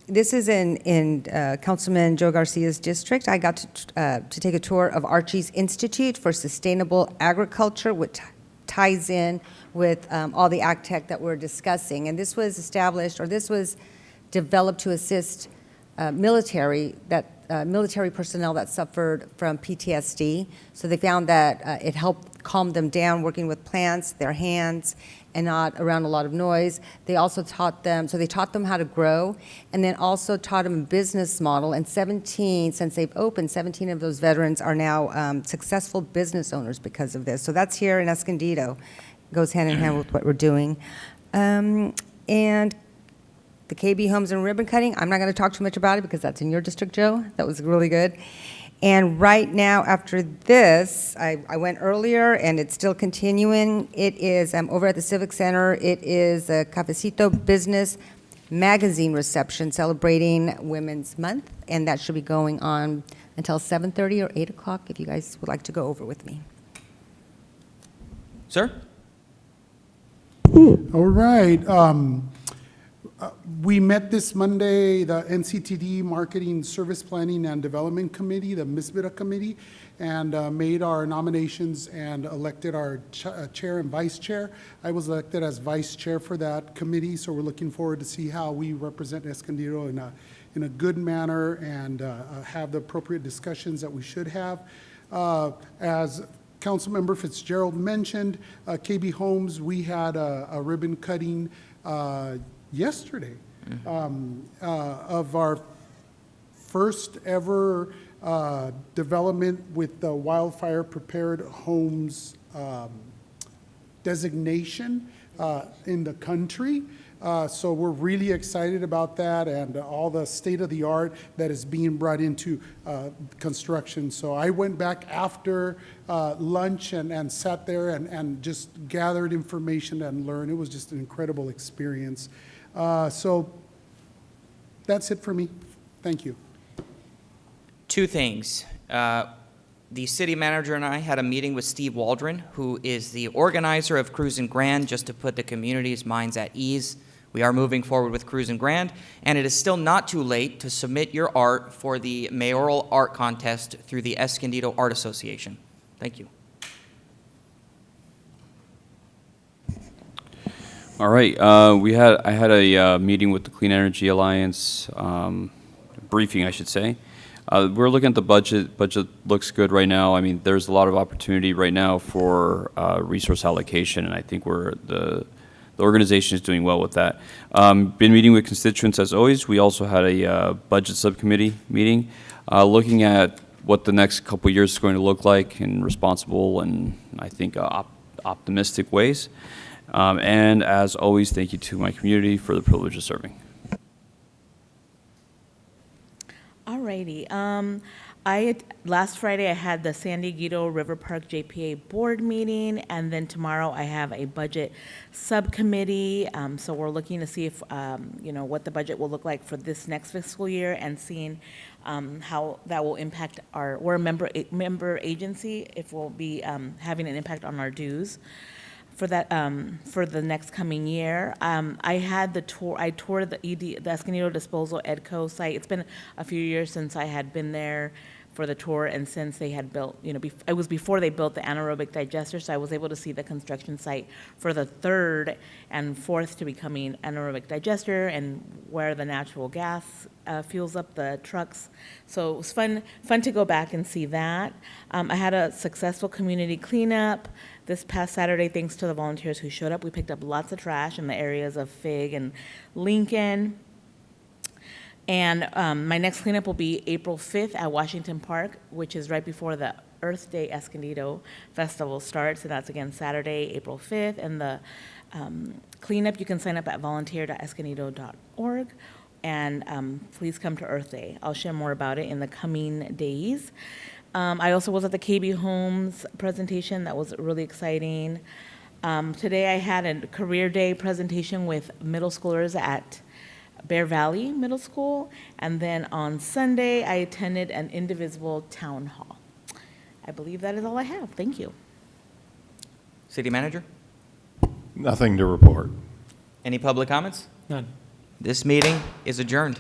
this is in Councilman Joe Garcia's district. I got to take a tour of Archie's Institute for Sustainable Agriculture, which ties in with all the AGTECH that we're discussing. And this was established, or this was developed to assist military personnel that suffered from PTSD. So they found that it helped calm them down, working with plants, their hands, and not around a lot of noise. They also taught them, so they taught them how to grow, and then also taught them a business model. And 17, since they've opened, 17 of those veterans are now successful business owners because of this. So that's here in Escondido. Goes hand in hand with what we're doing. And the KB Homes and ribbon cutting, I'm not going to talk too much about it because that's in your district, Joe. That was really good. And right now, after this, I went earlier, and it's still continuing. It is over at the Civic Center. It is a Cafecito Business Magazine reception celebrating Women's Month, and that should be going on until 7:30 or 8 o'clock if you guys would like to go over with me. Sir? All right. We met this Monday, the NCTD Marketing Service Planning and Development Committee, the MISBITA Committee, and made our nominations and elected our chair and vice chair. I was elected as vice chair for that committee, so we're looking forward to see how we represent Escondido in a good manner and have the appropriate discussions that we should have. As Councilmember Fitzgerald mentioned, KB Homes, we had a ribbon cutting yesterday of our first ever development with the wildfire prepared homes designation in the country. So we're really excited about that and all the state-of-the-art that is being brought into construction. So I went back after lunch and sat there and just gathered information and learned. It was just an incredible experience. So that's it for me. Thank you. Two things. The city manager and I had a meeting with Steve Waldron, who is the organizer of Cruisin' Grand, just to put the community's minds at ease. We are moving forward with Cruisin' Grand, and it is still not too late to submit your art for the mayoral art contest through the Escondido Art Association. Thank you. All right, I had a meeting with the Clean Energy Alliance, briefing, I should say. We're looking at the budget. Budget looks good right now. I mean, there's a lot of opportunity right now for resource allocation, and I think the organization is doing well with that. Been meeting with constituents as always. We also had a budget subcommittee meeting, looking at what the next couple of years is going to look like in responsible and I think optimistic ways. And as always, thank you to my community for the privilege of serving. Alrighty. Last Friday I had the San Diego River Park JPA board meeting, and then tomorrow I have a budget subcommittee. So we're looking to see if what the budget will look like for this next fiscal year, and seeing how that will impact we're a member agency, if we'll be having an impact on our dues for that for the next coming year. I had the tour. I toured the Escondido Disposal EDCO site. It's been a few years since I had been there for the tour, and since they had built, it was before they built the anaerobic digester, so I was able to see the construction site for the third and fourth to be coming anaerobic digester, and where the natural gas fuels up the trucks. So it was fun to go back and see that. I had a successful community cleanup this past Saturday, thanks to the volunteers who showed up. We picked up lots of trash in the areas of Fig and Lincoln. And my next cleanup will be April 5th at Washington Park, which is right before the Earth Day Escondido Festival starts. And that's, again, Saturday, April 5th. And the cleanup, you can sign up at volunteer.escondido.org. And please come to Earth Day. I'll share more about it in the coming days. I also was at the KB Homes presentation. That was really exciting. Today I had a career day presentation with middle schoolers at Bear Valley Middle School. And then on Sunday, I attended an indivisible town hall. I believe that is all I have. Thank you. City Manager? Nothing to report. Any public comments? None. This meeting is adjourned.